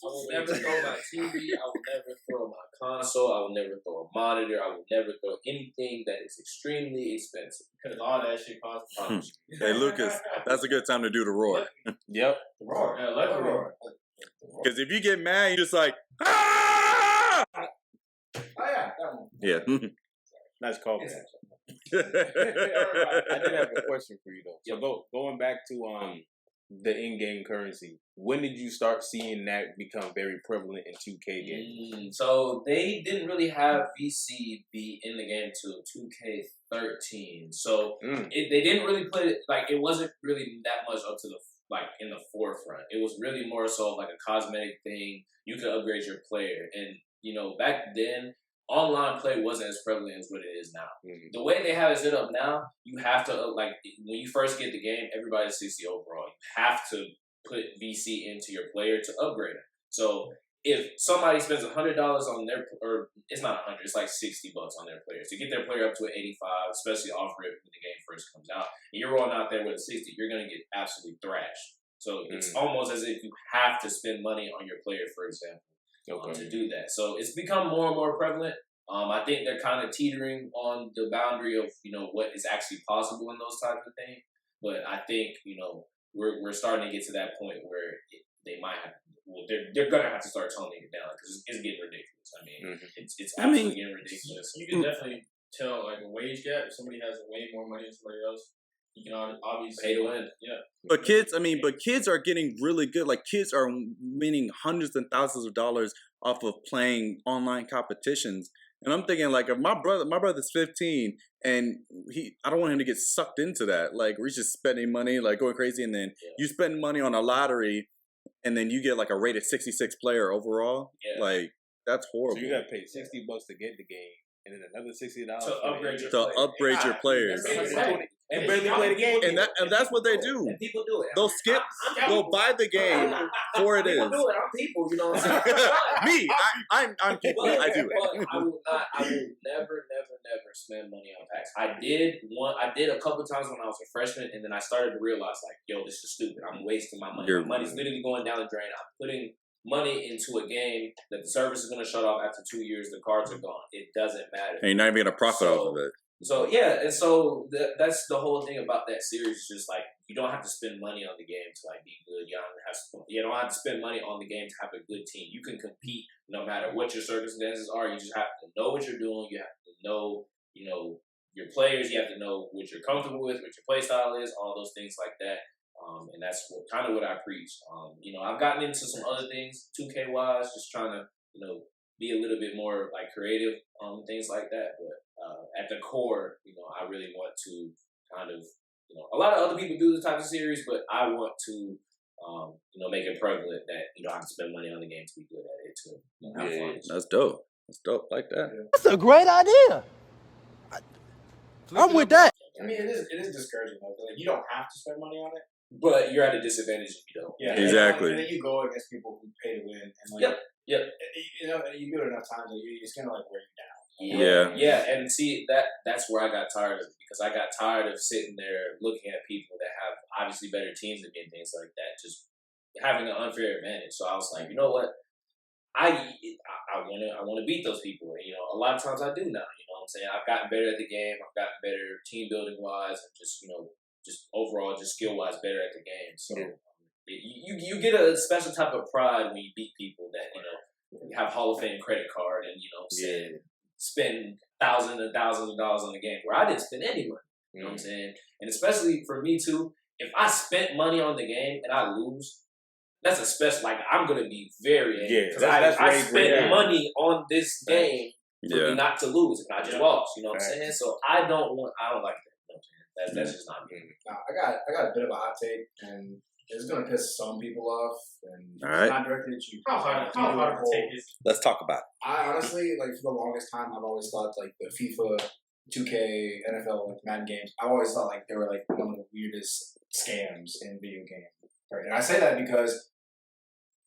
will never throw my TV. I will never throw my console. I will never throw a monitor. I will never throw anything that is extremely expensive. Because all that shit costs. Hey Lucas, that's a good time to do the roar. Yep. The roar. Yeah, let the roar. Because if you get mad, you're just like, ah! Oh yeah, that one. Yeah. Nice call. I did have a question for you though. So going back to the in-game currency, when did you start seeing that become very prevalent in 2K games? So they didn't really have VC be in the game till 2K13. So they didn't really put it, like, it wasn't really that much up to the, like, in the forefront. It was really more so like a cosmetic thing. You could upgrade your player. And, you know, back then, online play wasn't as prevalent as what it is now. The way they have it set up now, you have to, like, when you first get the game, everybody's 60 overall. You have to put VC into your player to upgrade it. So if somebody spends $100 on their, or it's not 100, it's like $60 on their player. To get their player up to an 85, especially off rip when the game first comes out, and you're rolling out there with a 60, you're going to get absolutely thrashed. So it's almost as if you have to spend money on your player, for example. To do that. So it's become more and more prevalent. I think they're kind of teetering on the boundary of, you know, what is actually possible in those types of things. But I think, you know, we're starting to get to that point where they might have, well, they're going to have to start toning it down because it's getting ridiculous. I mean, it's absolutely getting ridiculous. You can definitely tell, like, a wage gap. If somebody has way more money than somebody else, you can obviously pay to win. Yeah. But kids are getting really good. Like, kids are winning hundreds and thousands of dollars off of playing online competitions. And I'm thinking like, if my brother's 15, and I don't want him to get sucked into that. Like, we're just spending money, like going crazy, and then you spend money on a lottery, and then you get like a rated 66 player overall. Yeah. Like, that's horrible. So you gotta pay $60 to get the game, and then another $60 to upgrade your players. And barely play the game, and that's what they do. And people do it. They'll skip. They'll buy the game for it is. People do it. I'm people. You know what I'm saying? Me, I'm people. I do it. But I will never spend money on packs. I did a couple times when I was a freshman, and then I started to realize, like, yo, this is stupid. I'm wasting my money. My money's literally going down the drain. I'm putting money into a game that the service is going to shut off after 2 years. The cards are gone. It doesn't matter. And you're not even going to profit off of it. So yeah, and so that's the whole thing about that series. Just like, you don't have to spend money on the game to like be good. You don't have to spend money on the game to have a good team. You can compete no matter what your circumstances are. You just have to know what you're doing. You have to know, your players. You have to know what you're comfortable with, what your play style is, all those things like that. And that's kind of what I preach. I've gotten into some other things, 2K wise, just trying to be a little bit more like creative, things like that. But at the core, I really want to kind of, a lot of other people do this type of series, but I want to, make it prevalent that you don't have to spend money on the game to be good at it too. Yeah, that's dope. That's dope. Like that. That's a great idea. I'm with that. I mean, it is discouraging though. Like, you don't have to spend money on it, but you're at a disadvantage if you don't. Yeah, exactly. And then you go against people who pay to win, and like, yep. You do it enough times that it's gonna like wear you down. Yeah, and see that's where I got tired of it, because I got tired of sitting there looking at people that have obviously better teams than me and things like that, just having an unfair advantage. So I was like, you know what, I want to beat those people. And, a lot of times I do now. You know what I'm saying? I've gotten better at the game. I've gotten better team building wise, and just overall, just skill wise, better at the game. So you get a special type of pride when you beat people that you have Hall of Fame credit card and spend thousands and thousands of dollars on the game, where I didn't spend any money. You know what I'm saying? And especially for me too, if I spent money on the game and I lose, that's a special. Like, I'm gonna be very angry because I spent money on this game for me not to lose, and I just lost. You know what I'm saying? So I don't like that. You know what I'm saying? That's just not me. I got a bit of a hot take, and it's gonna piss some people off, and it's not directed at you. How hard of a take is? Let's talk about it. I honestly, like, for the longest time, I've always thought like the FIFA, 2K, NFL, like Madden games, I always thought like they were like one of the weirdest scams in video games. Right? And I say that because,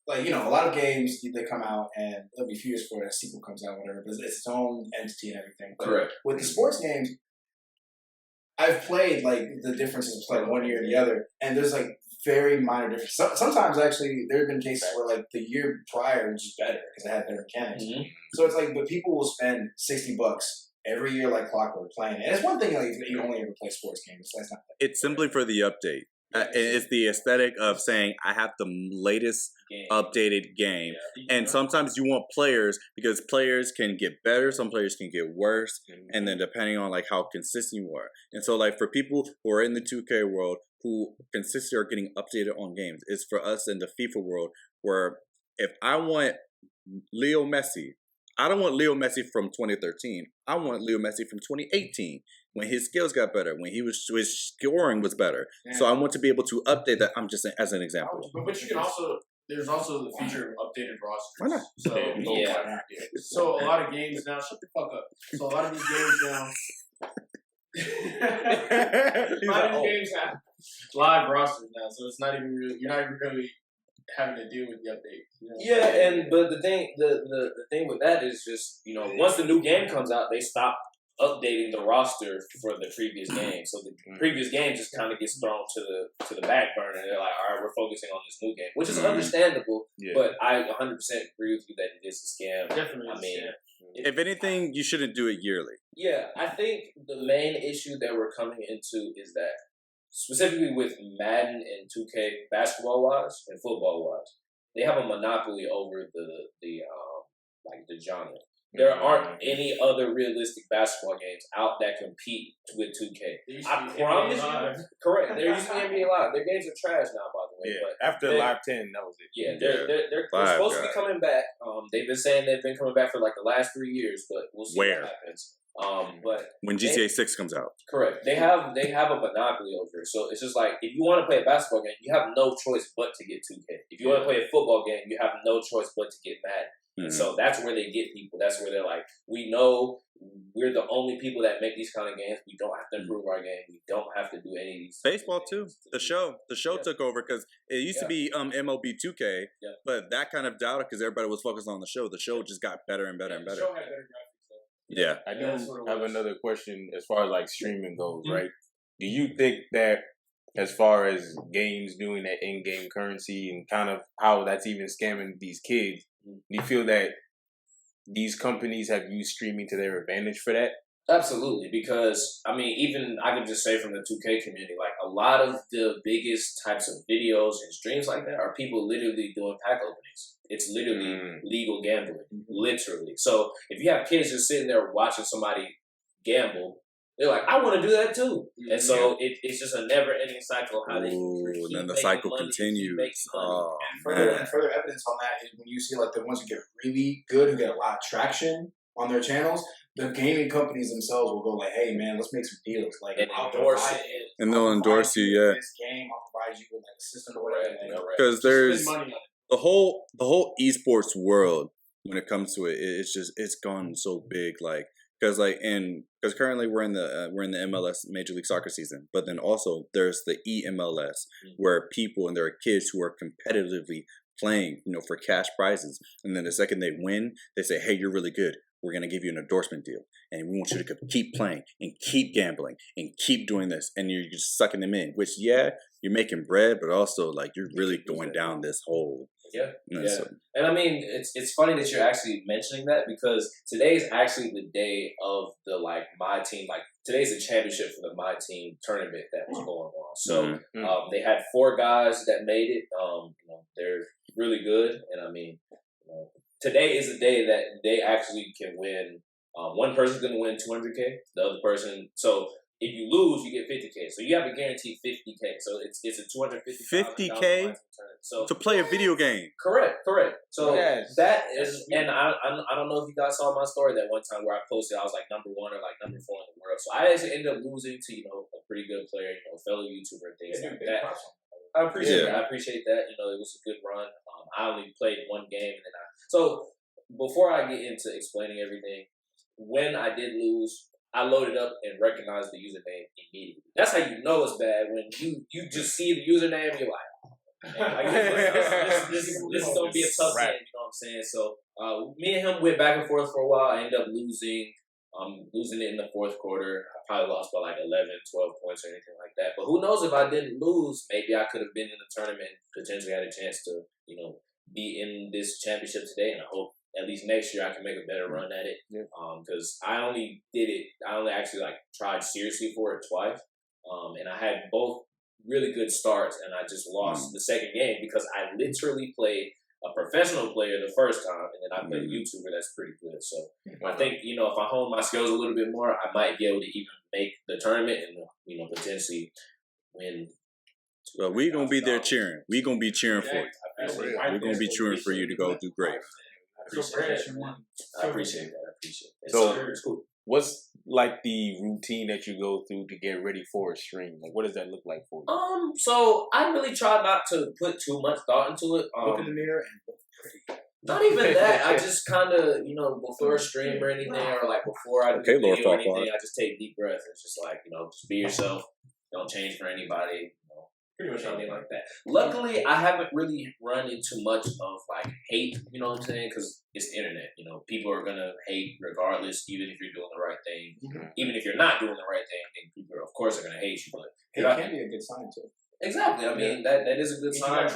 like, a lot of games, they come out and it'll be a few years before a sequel comes out, whatever, but it's its own entity and everything. But correct. With the sports games, I've played like the differences between one year and the other, and there's like very minor differences. Sometimes actually, there have been cases where like the year prior was just better because it had better mechanics. Mm-hmm. So it's like, but people will spend $60 every year like clockwork playing it. And it's one thing like you only ever play sports games. So that's not. It's simply for the update. It's the aesthetic of saying I have the latest updated game, and sometimes you want players because players can get better, some players can get worse, and then depending on like how consistent you are. And so like for people who are in the 2K world who consistently are getting updated on games, it's for us in the FIFA world where if I want Leo Messi, I don't want Leo Messi from 2013. I want Leo Messi from 2018 when his skills got better, when his scoring was better. Yeah. So I want to be able to update that. I'm just saying, as an example. But you can also, there's also the feature of updated rosters. Why not? So, so a lot of games now, shut the fuck up. So a lot of these games now, games have live rosters now. So it's not even really, you're not even really having to deal with the update. But the thing with that is just, once the new game comes out, they stop updating the roster for the previous game. So the previous game just kind of gets thrown to the back burner. They're like, all right, we're focusing on this new game, which is understandable. Yeah. But I 100% agree with you that it is a scam. Definitely. I mean, if anything, you shouldn't do it yearly. Yeah, I think the main issue that we're coming into is that specifically with Madden and 2K basketball-wise and football-wise, they have a monopoly over the genre. There aren't any other realistic basketball games out that compete with 2K. I promise you. Correct. There used to be NBA Live. Their games are trash now, by the way. Yeah. But After Live 10, that was it. Yeah, they're supposed to be coming back. They've been saying they've been coming back for like the last 3 years, but we'll see what happens. But when GTA 6 comes out, correct. They have a monopoly over it. So it's just like if you want to play a basketball game, you have no choice but to get 2K. If you want to play a football game, you have no choice but to get Madden. And so that's where they get people. That's where they're like, we know we're the only people that make these kind of games. We don't have to improve our game. We don't have to do any of these. Baseball too. The show took over because it used to be MLB 2K, but that kind of died because everybody was focused on the show. The show just got better and better and better. The show had better graphics though. Yeah. I do have another question as far as like streaming goes, right? Do you think that as far as games doing that in-game currency and kind of how that's even scamming these kids, do you feel that these companies have used streaming to their advantage for that? Absolutely, because I mean, even I can just say from the 2K community, like a lot of the biggest types of videos and streams like that are people literally doing pack openings. It's literally legal gambling, literally. So if you have kids just sitting there watching somebody gamble, they're like, I want to do that too. And so it's just a never-ending cycle of how they keep and then the making cycle money, continues. And further evidence on that is when you see like the ones who get really good, who get a lot of traction on their channels, the gaming companies themselves will go like, "Hey man, let's make some deals." Like, and I'll endorse it. And they'll endorse you, yeah. This game, I'll provide you with like a system or whatever. Because there's Spend money on it. the whole esports world when it comes to it. It's gone so big, like. Because currently we're in the MLS Major League Soccer season, but then also there's the EMLS where people and there are kids who are competitively playing, for cash prizes, and then the second they win, they say, "Hey, you're really good. We're gonna give you an endorsement deal, and we want you to keep playing and keep gambling and keep doing this," and you're just sucking them in. Which you're making bread, but also like you're really going down this hole. Yeah. So. And I mean, it's funny that you're actually mentioning that because today is actually the day of the my team. Like today's the championship for the my team tournament that was going on. So they had 4 guys that made it. They're really good, and I mean, today is the day that they actually can win. One person's going to win $200K. The other person, so. If you lose, you get $50K. So you have a guaranteed $50K. So it's a $250K to play a video game. Correct. So that is, and I don't know if you guys saw my story that one time where I posted I was like number 1 or like number 4 in the world. So I actually ended up losing to a pretty good player, fellow YouTuber and things like that. I appreciate that. I appreciate that. It was a good run. I only played 1 game, and then so before I get into explaining everything, when I did lose, I loaded up and recognized the username immediately. That's how you know it's bad, when you just see the username, you're like, this is going to be a tough game, you know what I'm saying? So me and him went back and forth for a while. I ended up losing it in the 4th quarter. I probably lost by like 11, 12 points or anything like that. But who knows, if I didn't lose, maybe I could have been in the tournament, potentially had a chance to, be in this championship today. And I hope at least next year I can make a better run at it. Because I only actually tried seriously for it twice. And I had both really good starts, and I just lost the second game because I literally played a professional player the first time, and then I played a YouTuber that's pretty good. So I think, if I hone my skills a little bit more, I might be able to even make the tournament and, potentially win. Well, we're going to be there cheering. We're going to be cheering for you. We're going to be cheering for you to go do great. I appreciate that. So, what's like the routine that you go through to get ready for a stream? Like, what does that look like for you? So I really try not to put too much thought into it. Look in the mirror and not even that. I just kind of, before a stream or anything, or like before I do video or anything, I just take deep breaths. It's just like, just be yourself. Don't change for anybody. Pretty much anything like that. Luckily, I haven't really run into much of hate, you know what I'm saying? Because it's the internet. People are going to hate regardless, even if you're doing the right thing. Even if you're not doing the right thing, then people, of course, are going to hate you. But it can be a good sign, too. Exactly. I mean, that is a good sign.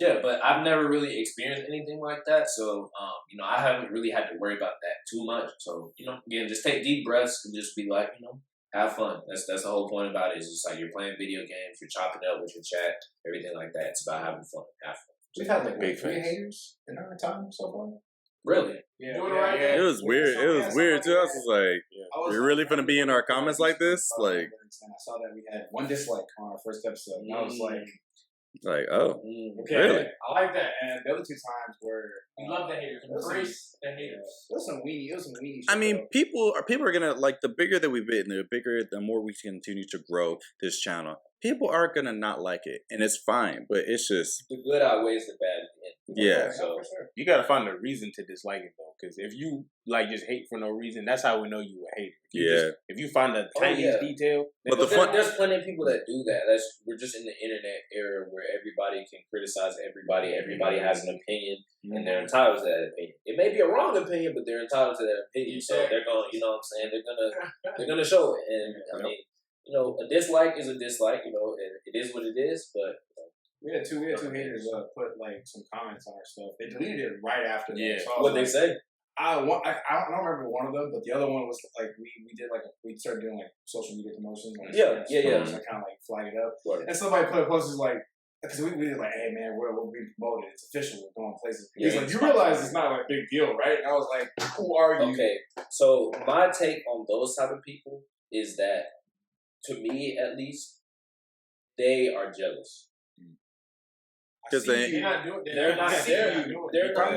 Yeah, but I've never really experienced anything like that. So, I haven't really had to worry about that too much. So, again, just take deep breaths and just be like, have fun. That's the whole point about it. It's just like you're playing video games, you're chopping it up with your chat, everything like that. It's about having fun. Have fun. We've had big 3 haters in our time so far. Really? Yeah. It was weird. It was weird too. I was just like, you're really gonna be in our comments like this? Like, I saw that we had 1 dislike on our first episode, and I was like, Like, oh, Okay. really? I like that. And the other 2 times where You love the haters. Embrace the haters. it was some weenie shit. I mean, though. people are gonna like the bigger that we've been, the more we continue to grow this channel. People are gonna not like it, and it's fine. But it's just The good outweighs the bad. yeah. So You gotta find a reason to dislike it though, because if you like just hate for no reason, that's how we know you a hater. If you find the tiniest detail, But there's plenty of people that do that. We're just in the internet era where everybody can criticize everybody. Everybody has an opinion, and they're entitled to that opinion. It may be a wrong opinion, but they're entitled to that opinion. So they're going, you know what I'm saying? They're gonna show it. And I mean, a dislike is a dislike. And it is what it is. But we had two haters put like some comments on our stuff. They deleted it right after. Yeah. So what they say? I don't remember one of them, but the other one was like we did we started doing like social media promotions. Like, Yeah. I kind of like flag it up, and somebody put a post like, because we did like, hey man, we're being promoted. It's official. We're going places. He's like, you realize it's not like a big deal, right? And I was like, who are you? Okay, so my take on those type of people is that, to me at least, they are jealous. Because They're not doing. They're not doing what you guys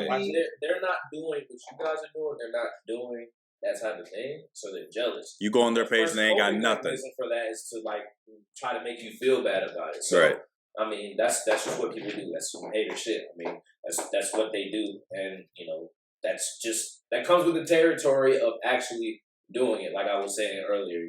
are doing. They're not doing that type of thing, so they're jealous. You go on their page and they ain't got nothing. The reason for that is to like try to make you feel bad about it. So, Right. I mean, that's just what people do. That's some hater shit. I mean, that's what they do, and that comes with the territory of actually doing it. Like I was saying earlier,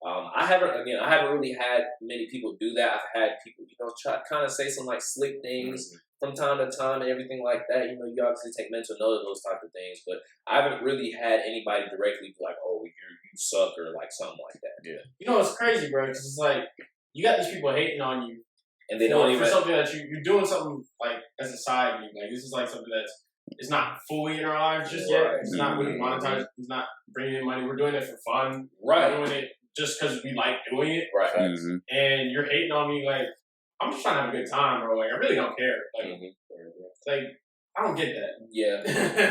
I haven't really had many people do that. I've had people, try kind of say some like slick things from time to time and everything like that. You obviously take mental note of those type of things, but I haven't really had anybody directly be like, "Oh, you suck" or like something like that. Yeah. It's crazy, bro. Because it's like you got these people hating on you, and they don't even for something that you're doing something like as a side gig. Like this is like something it's not fully in our lives just yet. It's not really monetized. It's not bringing in money. We're doing it for fun. Right. We're doing it just because we like doing it. Right. Mm-hmm. And you're hating on me like I'm just trying to have a good time, bro. Like I really don't care. Like I don't get that. Yeah.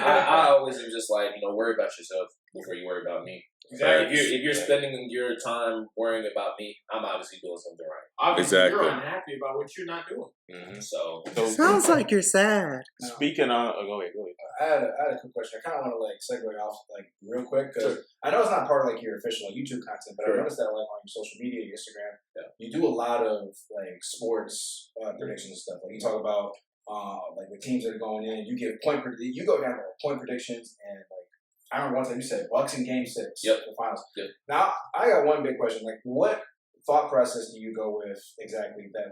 I always am just like, worry about yourself before you worry about me. Exactly. If you're spending your time worrying about me, I'm obviously doing something right. Obviously, Exactly. you're unhappy about what you're not doing. Mm-hmm. So Sounds like you're sad. Speaking on, go ahead. I had a quick question. I kind of want to segue off real quick because I know it's not part of your official YouTube content, but I noticed that on your social media, your Instagram, you do a lot of sports predictions and stuff. Like you talk about the teams that are going in. You give you go down to point predictions and I remember one time you said Bucks in Game 6 Yep. the finals. Yep. Now I got one big question. What thought process do you go with exactly that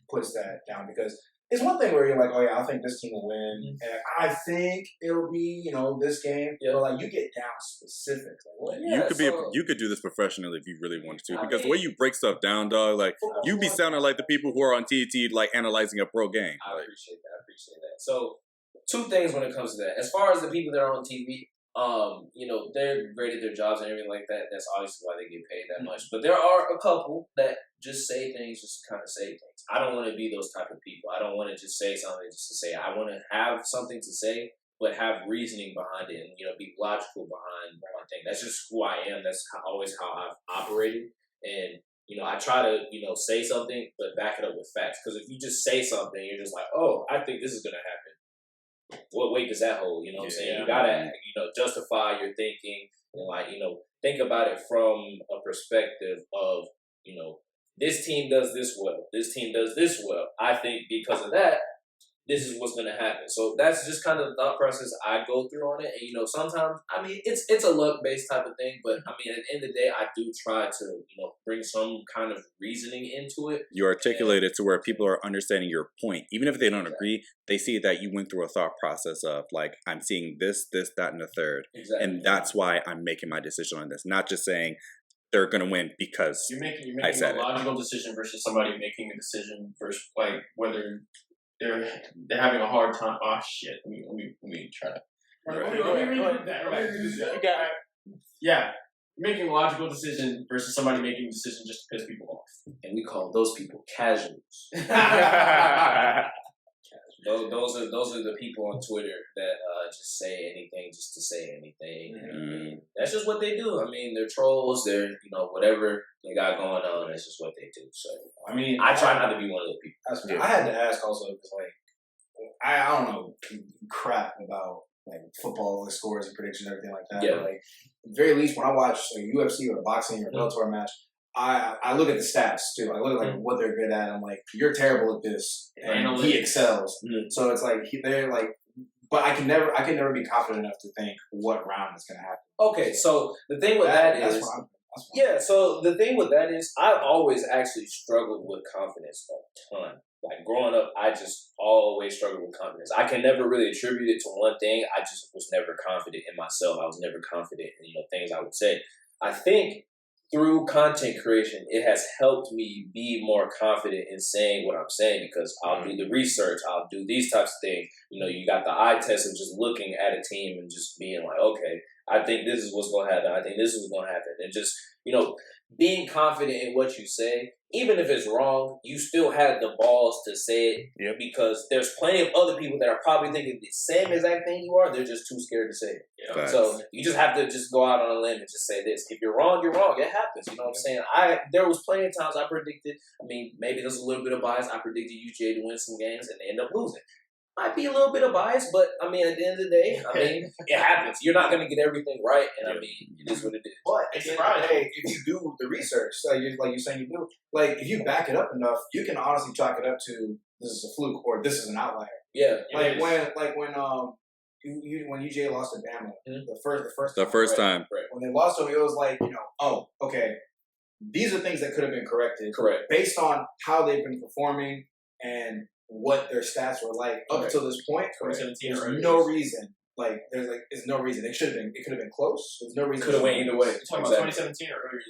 puts that down? Because it's one thing where you're like, oh yeah, I think this team will win, and I think it'll be this game. But you get down specific. You could do this professionally if you really wanted to, because the way you break stuff down, dog, you be sounding like the people who are on TNT analyzing a pro game. I appreciate that. So 2 things when it comes to that. As far as the people that are on TV. They're great at their jobs and everything like that. That's obviously why they get paid that much. But there are a couple that just say things just to kind of say things. I don't want to be those type of people. I don't want to just say something just to say. I want to have something to say, but have reasoning behind it and, be logical behind my thing. That's just who I am. That's always how I've operated. And, I try to, say something, but back it up with facts. Because if you just say something, you're just like, oh, I think this is going to happen. What weight does that hold? You know what I'm saying? You gotta, justify your thinking and think about it from a perspective of, this team does this well. This team does this well. I think because of that, this is what's gonna happen. So that's just kind of the thought process I go through on it. And sometimes it's a luck based type of thing, but at the end of the day, I do try to bring some kind of reasoning into it. You articulate it to where people are understanding your point, even if they don't agree. They see that you went through a thought process of I'm seeing this, that, and the third, and that's why I'm making my decision on this. Not just saying they're gonna win because you're making I said a logical decision versus somebody making a decision versus whether. They're having a hard time. Oh shit! Let me try to. Let me read that. Yeah, making a logical decision versus somebody making a decision just to piss people off, and we call those people casuals. Those are the people on Twitter that just say anything just to say anything. And that's just what they do. I mean, they're trolls. They're whatever they got going on. That's just what they do. So I mean, I try not to be one of those people. I had to ask also because I don't know crap about football, the scores and predictions and everything like that. Yeah. But at the very least, when I watch a UFC or a boxing or a Bellator match, I look at the stats too. I look at what they're good at. I'm like, you're terrible at this, and he excels. So it's they're but I can never be confident enough to think what round is going to happen. Okay, so the thing with that is. So the thing with that is, I always actually struggled with confidence a ton. Like growing up, I just always struggled with confidence. I can never really attribute it to one thing. I just was never confident in myself. I was never confident in things I would say. I think through content creation, it has helped me be more confident in saying what I'm saying because I'll do the research. I'll do these types of things. You got the eye test of just looking at a team and just being like, okay, I think this is what's going to happen. I think this is what's going to happen. And just, being confident in what you say, even if it's wrong, you still have the balls to say it because there's plenty of other people that are probably thinking the same exact thing you are. They're just too scared to say it. So you just have to just go out on a limb and just say this. If you're wrong, you're wrong. It happens. You know what I'm saying? There was plenty of times I predicted, maybe there's a little bit of bias. I predicted UGA to win some games and they end up losing. Might be a little bit of bias, but at the end of the day, it happens. You're not going to get everything right, and it is what it is. But at the end of the day, if you do the research, like you're saying you do, if you back it up enough, you can honestly chalk it up to this is a fluke or this is an outlier. Yeah. When UGA lost to Bama, the first time. When they lost to him, it was okay, these are things that could have been corrected. Correct. Based on how they've been performing and what their stats were up until this point. There's no reason. There's no reason. It could have been close. There's no reason. Could have went either way. You're talking about 2017 or earlier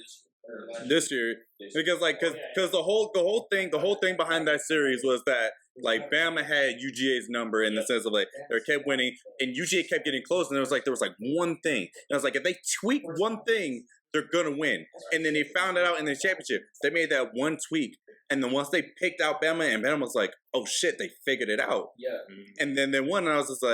this year, because the whole thing behind that series was that Bama had UGA's number in the sense of they kept winning and UGA kept getting close and there was one thing and I was if they tweak one thing they're gonna win and then they found it out in the championship. They made that one tweak and then once they picked out Bama and Bama was oh shit, they figured it out. And then they won and I was just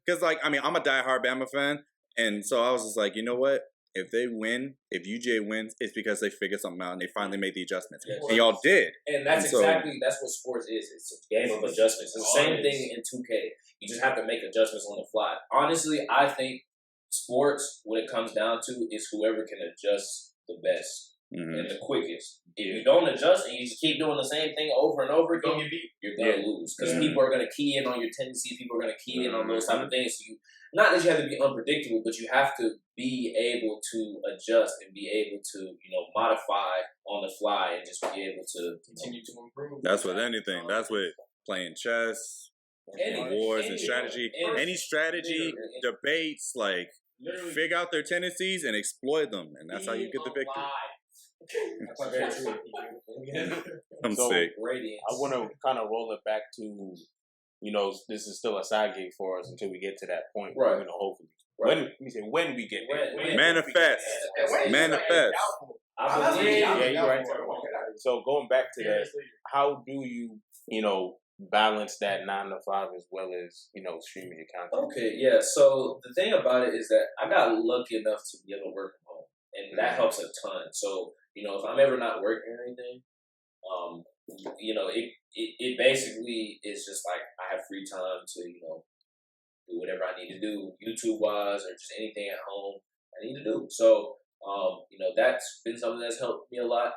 because I'm a diehard Bama fan and so I was just you know what? If they win, if UGA wins, it's because they figured something out and they finally made the adjustments. And y'all did. And that's that's what sports is. It's a game of adjustments. It's the same thing in 2K. You just have to make adjustments on the fly. Honestly, I think sports, what it comes down to, is whoever can adjust the best and the quickest. If you don't adjust and you just keep doing the same thing over and over again, you're going to lose. Because people are going to key in on your tendencies. People are going to key in on those type of things. So not that you have to be unpredictable, but you have to be able to adjust and be able to, modify on the fly and just be able to continue to improve. That's with anything. That's with playing chess, wars and strategy. Any strategy, debates, figure out their tendencies and exploit them. And that's how you get the victory. That's very true. I'm sick. I want to kind of roll it back to, this is still a side gig for us until we get to that point. Right. Hopefully. Right. When we get there. Manifest. Manifest. Yeah, you're right. So going back to that, how do you, balance that 9 to 5 as well as, streaming your content? Okay, yeah. So the thing about it is that I got lucky enough to be able to work from home. And that helps a ton. So, if I'm ever not working or anything, it basically is just I have free time to, do whatever I need to do, YouTube-wise or just anything at home I need to do. So, that's been something that's helped me a lot.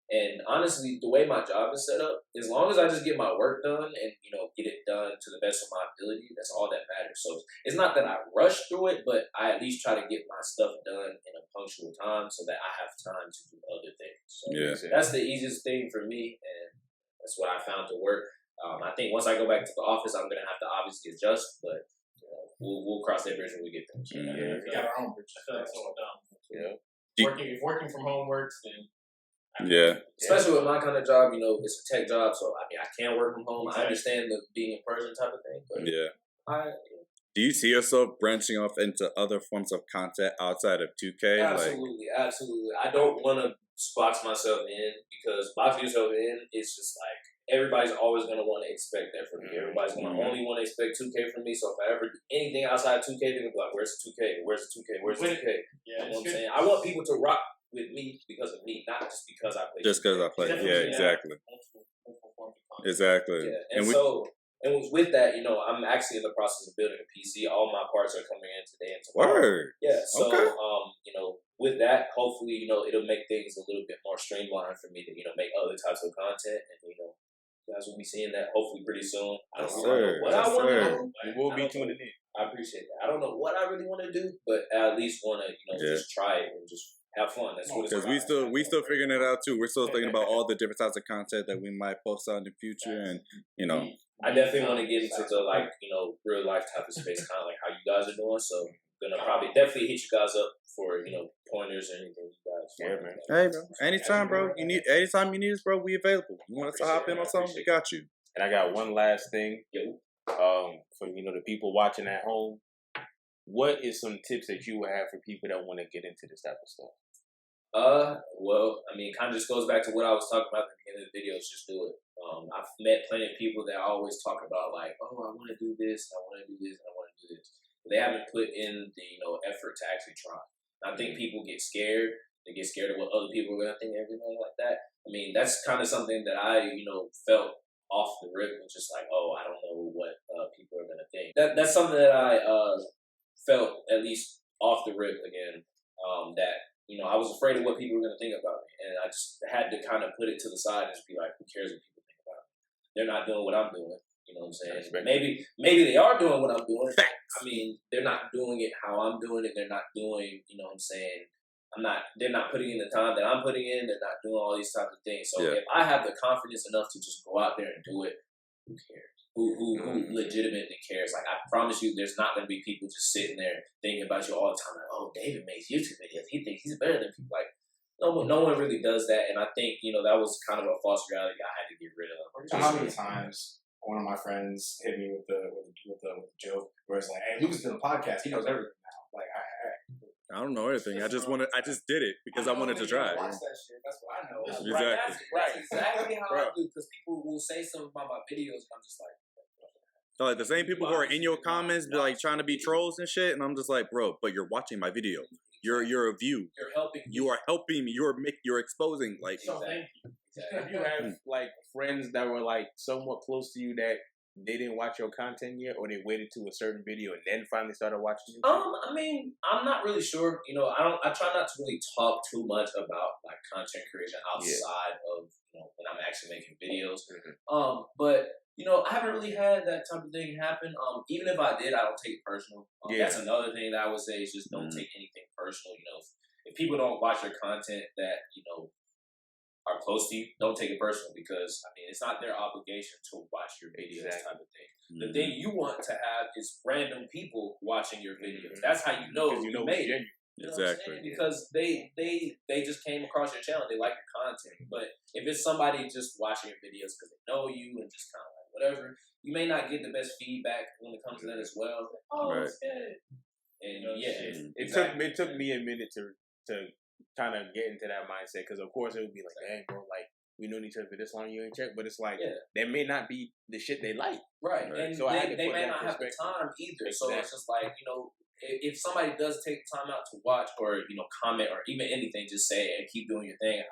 And honestly, the way my job is set up, as long as I just get my work done and, get it done to the best of my ability, that's all that matters. So it's not that I rush through it, but I at least try to get my stuff done in a punctual time so that I have time to do other things. So that's the easiest thing for me, and that's what I found to work. I think once I go back to the office, I'm going to have to obviously adjust, but we'll cross that bridge when we get there. So, we got our own bridge. I feel like it's all done. Yeah. If working from home works, then especially with my kind of job, it's a tech job, so I can work from home. I understand the being in person type of thing, but do you see yourself branching off into other forms of content outside of 2K? Absolutely. I don't want to box myself in, because boxing yourself in is just like everybody's always gonna want to expect that from me. Everybody's gonna only want to expect 2K from me. So if I ever do anything outside 2K, they're gonna be like, "Where's the 2K? Where's the 2K? Where's the 2K?" Yeah, you know what I'm saying? I want people to rock with me because of me, not just because I play. Just because I play. Yeah, exactly. Exactly. Yeah, and with that, I'm actually in the process of building a PC. All my parts are coming in today and tomorrow. Word. Yeah. So, Okay. with that, hopefully, it'll make things a little bit more streamlined for me to, make other types of content, and you guys will be seeing that hopefully pretty soon. I don't know what I want to do. We will be tuning in. I appreciate that. I don't know what I really want to do, but I at least want to, just try it and just have fun. That's what it's about. Because we still figuring it out too. We're still thinking about all the different types of content that we might post out in the future, and I definitely want to get into the real life type of space, kind of like how you guys are doing. So gonna probably definitely hit you guys up for pointers or anything you guys. Yeah, man. Hey, bro. Anytime, bro. Anytime you need us, bro. We available. You want us to hop in on something? We got you. And I got one last thing. Yo. For the people watching at home, what is some tips that you would have for people that want to get into this type of stuff? Well, I mean, it kind of just goes back to what I was talking about at the beginning of the video. Just do it. I've met plenty of people that always talk about like, oh, I want to do this, I want to do this, I want to do this. But they haven't put in the effort to actually try. And I think people get scared. They get scared of what other people are gonna think, everything like that. I mean, that's kind of something that I felt off the rip, and just like, oh, I don't know what people are gonna think. That's something that I felt at least off the rip again. That I was afraid of what people were gonna think about me, and I just had to kind of put it to the side and just be like, who cares what people think about me? They're not doing what I'm doing. You know what I'm saying? Maybe they are doing what I'm doing. I mean, they're not doing it how I'm doing it. They're not doing, what I'm saying? They're not putting in the time that I'm putting in. They're not doing all these types of things. So if I have the confidence enough to just go out there and do it, who cares? Who legitimately cares? Like, I promise you, there's not going to be people just sitting there thinking about you all the time. Like, oh, David makes YouTube videos. He thinks he's better than people. Like, no one really does that. And I think, that was kind of a false reality I had to get rid of. How many times one of my friends hit me with the joke where it's like, "Hey, Lucas did a podcast. He knows everything now." Like, I don't know anything. I just did it because I wanted to try. Watch that shit. That's what I know. Exactly. That's exactly how I do. Because people will say something about my videos, and I'm just like. So like the same people who are in your comments, like trying to be trolls and shit, and I'm just like, bro, but you're watching my video. You're a view. You're helping. You are helping me. You're exposing. Like, So thank you. Did you have like friends that were like somewhat close to you that they didn't watch your content yet, or they waited to a certain video and then finally started watching you? I mean, I'm not really sure. I try not to really talk too much about like content creation outside of when I'm actually making videos. But I haven't really had that type of thing happen. Even if I did, I don't take it personal. That's another thing that I would say is just don't take anything personal. If people don't watch your content that are close to you, don't take it personal, because I mean it's not their obligation to watch your videos type of thing. The thing you want to have is random people watching your videos. That's how you know you made it. Exactly. Because they just came across your channel, they like your content. But if it's somebody just watching your videos because they know you and just kind of like whatever, you may not get the best feedback when it comes to that as well. Right. It's good. And It took me a minute to kind of get into that mindset, because of course it would be like, dang, bro, like we known each other for this long, you ain't checked, but it's like that may not be the shit they like, right? And so they may not have the time either. So it's just like if somebody does take time out to watch or comment or even anything, just say and keep doing your thing. I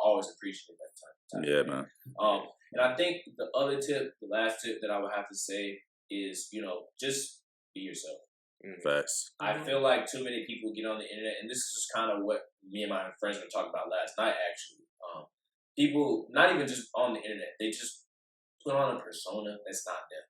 always appreciate that time. Yeah, man. And I think the last tip that I would have to say is just be yourself. Facts. I feel like too many people get on the internet, and this is just kind of what me and my friends were talking about last night, actually. People, not even just on the internet, they just put on a persona that's not them.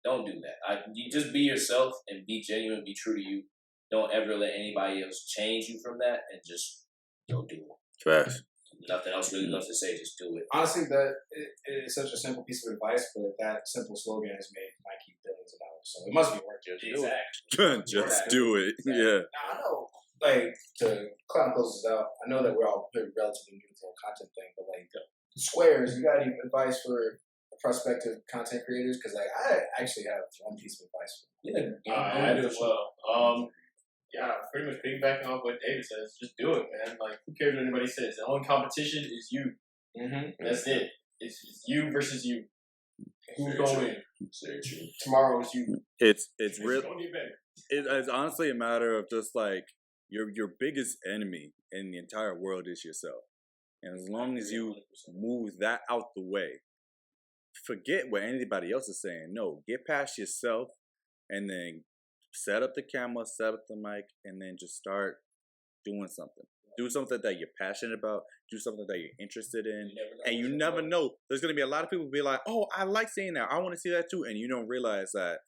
Don't do that. You just be yourself and be genuine, be true to you. Don't ever let anybody else change you from that, and just don't do it. Facts. Nothing else really left to say, just do it. Honestly, that it is such a simple piece of advice, but that simple slogan has made Nike billions of dollars. So it must be worth it. Just do it. Yeah. Now, I know, like, to kind of close this out, I know that we're all relatively new to the content thing, but like, Squares, you got any advice for prospective content creators? Because like, I actually have one piece of advice for them. I do as well. Yeah, pretty much piggybacking off what David says. Just do it, man. Like, who cares what anybody says? The only competition is you. That's it. It's you versus you. Who's going to win? Very true. Tomorrow is you. It's real. Don't get better. It's honestly a matter of just like your biggest enemy in the entire world is yourself, and as long as you move that out the way, forget what anybody else is saying. No, get past yourself, and then set up the camera, set up the mic, and then just start doing something. Do something that you're passionate about. Do something that you're interested in. And you never know. There's going to be a lot of people who be like, oh, I like seeing that. I want to see that too. And you don't realize that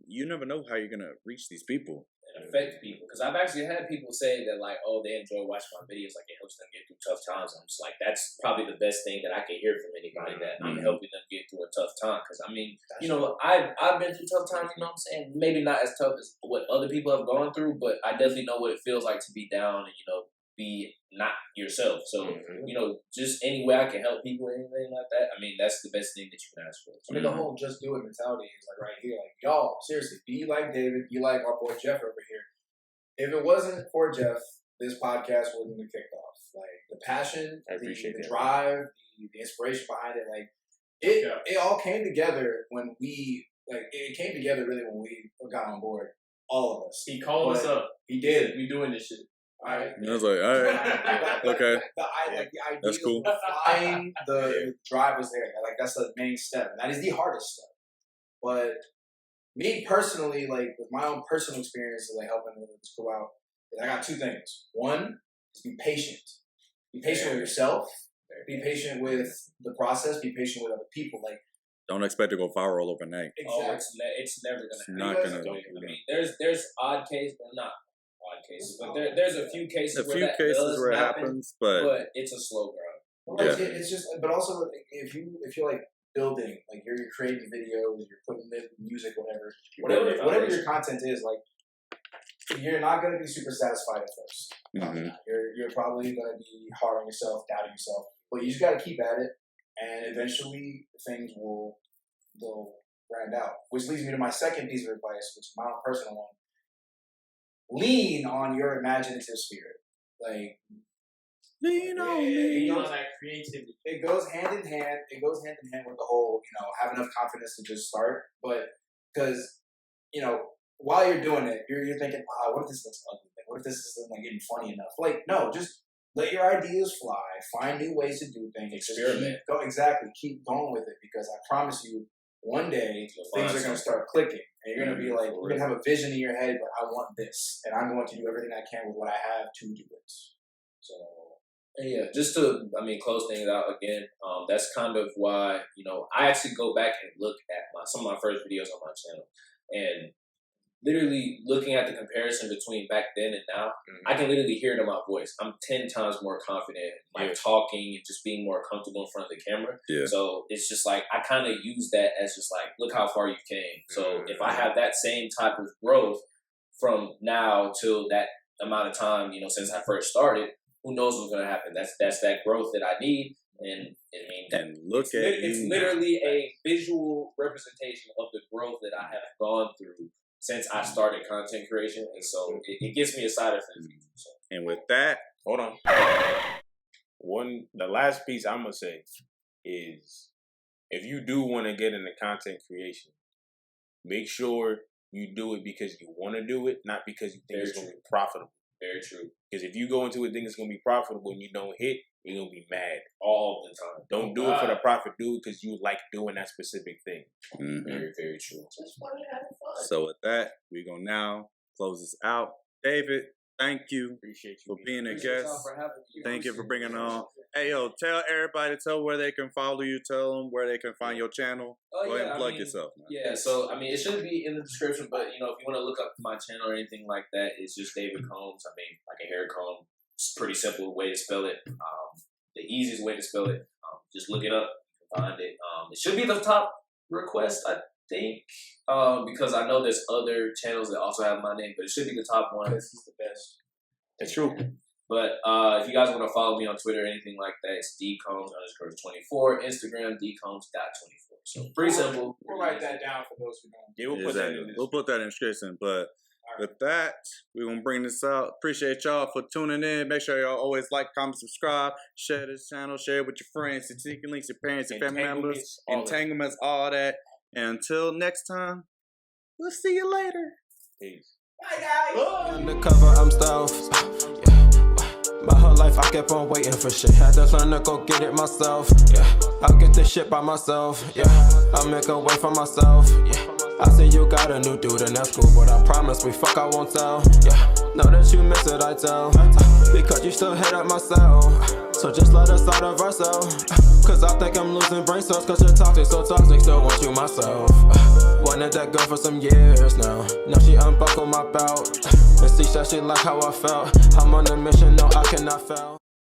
you never know how you're going to reach these people. And affect people. Because I've actually had people say that, like, oh, they enjoy watching my videos. Like, it helps them get through tough times. I'm just like, that's probably the best thing that I can hear from anybody, that I'm helping them get through a tough time. Because, I mean, you know, I've been through tough times, you know what I'm saying? Maybe not as tough as what other people have gone through, but I definitely know what it feels like to be down and, you know, be not yourself. So, you know, just any way I can help people or anything like that, I mean, that's the best thing that you can ask for. I mean, the whole just do it mentality is like right here. Like, y'all, seriously, be like David, be like our boy Jeff over here. If it wasn't for Jeff, this podcast wouldn't have kicked off. Like, the passion, the drive, the inspiration behind it, like, it all came together when we, like, it came together really when we got on board. All of us. He called us up. He did. We doing this shit. All right. And I was like, all right, okay. The idea That's cool. of flying the drive was there. Like, that's the main step. That is the hardest step. But me personally, like, with my own personal experience, like, helping this go out, I got two things. One is be patient. Be patient with yourself. Be patient with the process. Be patient with other people. Like, don't expect to go viral overnight. Exactly. Oh, it's never gonna happen. Not gonna. I mean, there's odd cases, but not odd cases. But there's a few cases. Where it happens, but it's a slow grind. Well, like, it's just, but also if you're like building, like you're creating videos, you're putting in music, whatever your content is, like, you're not going to be super satisfied at first. You're probably going to be hard on yourself, doubting yourself, but you just got to keep at it, and eventually things will grind out. Which leads me to my second piece of advice, which is my own personal one. Lean on your imaginative spirit. Like, lean on me. That creativity. It goes hand in hand. It goes hand in hand with the whole, you know, have enough confidence to just start. But because, you know, while you're doing it, you're thinking, wow, what if this looks ugly? Like, what if this isn't like getting funny enough? Like, no, just let your ideas fly. Find new ways to do things. Experiment. Keep going with it, because I promise you, one day things are going to start clicking, and you're going to be like, you're going to have a vision in your head, but I want this, and I'm going to do everything I can with what I have to do it. So. And yeah, just to, close things out again, that's kind of why, you know, I actually go back and look at some of my first videos on my channel, and literally looking at the comparison between back then and now, I can literally hear it in my voice. I'm 10 times more confident, like talking and just being more comfortable in front of the camera. Yeah. So it's just like, I kind of use that as just like, look how far you came. So if I have that same type of growth from now till that amount of time, you know, since I first started, who knows what's going to happen? That's that growth that I need. And it's literally a visual representation of the growth that I have gone through since I started content creation. And so it gets me excited for the future. So. And with that, hold on. The last piece I'm going to say is, if you do want to get into content creation, make sure you do it because you want to do it, not because you think it's going to be profitable. Very true. Because if you go into it thinking it's going to be profitable and you don't hit, you're going to be mad all the time. Don't do it for the profit. Do it because you like doing that specific thing. Very, very true. Just want to have fun. So with that, we're going to now close this out. David, thank you. Appreciate you for being a guest. Thank you for bringing on. Hey, yo, tell everybody, where they can follow you. Tell them where they can find your channel. Go ahead and plug yourself, man. Yeah, so, it should be in the description, but, you know, if you want to look up my channel or anything like that, it's just David Combs. Like a hair comb. It's a pretty simple way to spell it. The easiest way to spell it. Just look it up. You can find it. It should be the top request, I think, because I know there's other channels that also have my name, but it should be the top one. This is the best. That's true. But if you guys want to follow me on Twitter or anything like that, it's dcombs_24, Instagram dcombs.24. So pretty simple. We'll write that down for those who don't. Yeah, we'll put that in the description. But With that, we're going to bring this out. Appreciate y'all for tuning in. Make sure y'all always like, comment, subscribe, share this channel, share it with your friends, your secret links, your parents, your family members, entanglements, all that. And until next time, we'll see you later. Peace. Bye, guys. Undercover, I'm stealth. My whole life I kept on waiting for shit. Had to learn to go get it myself. Yeah, I'll get this shit by myself. Yeah, I'll make a way for myself. Yeah, I see you got a new dude and that's cool, but I promise we fuck I won't tell. Yeah, know that you miss it, I tell. Because you still hit up my cell. So just let us out of ourselves. Cause I think I'm losing brain cells. Cause you're toxic, so toxic, still want you myself. Wanted that girl for some years now. Now she unbuckled my belt. And see that she like how I felt. I'm on a mission, no I cannot fail.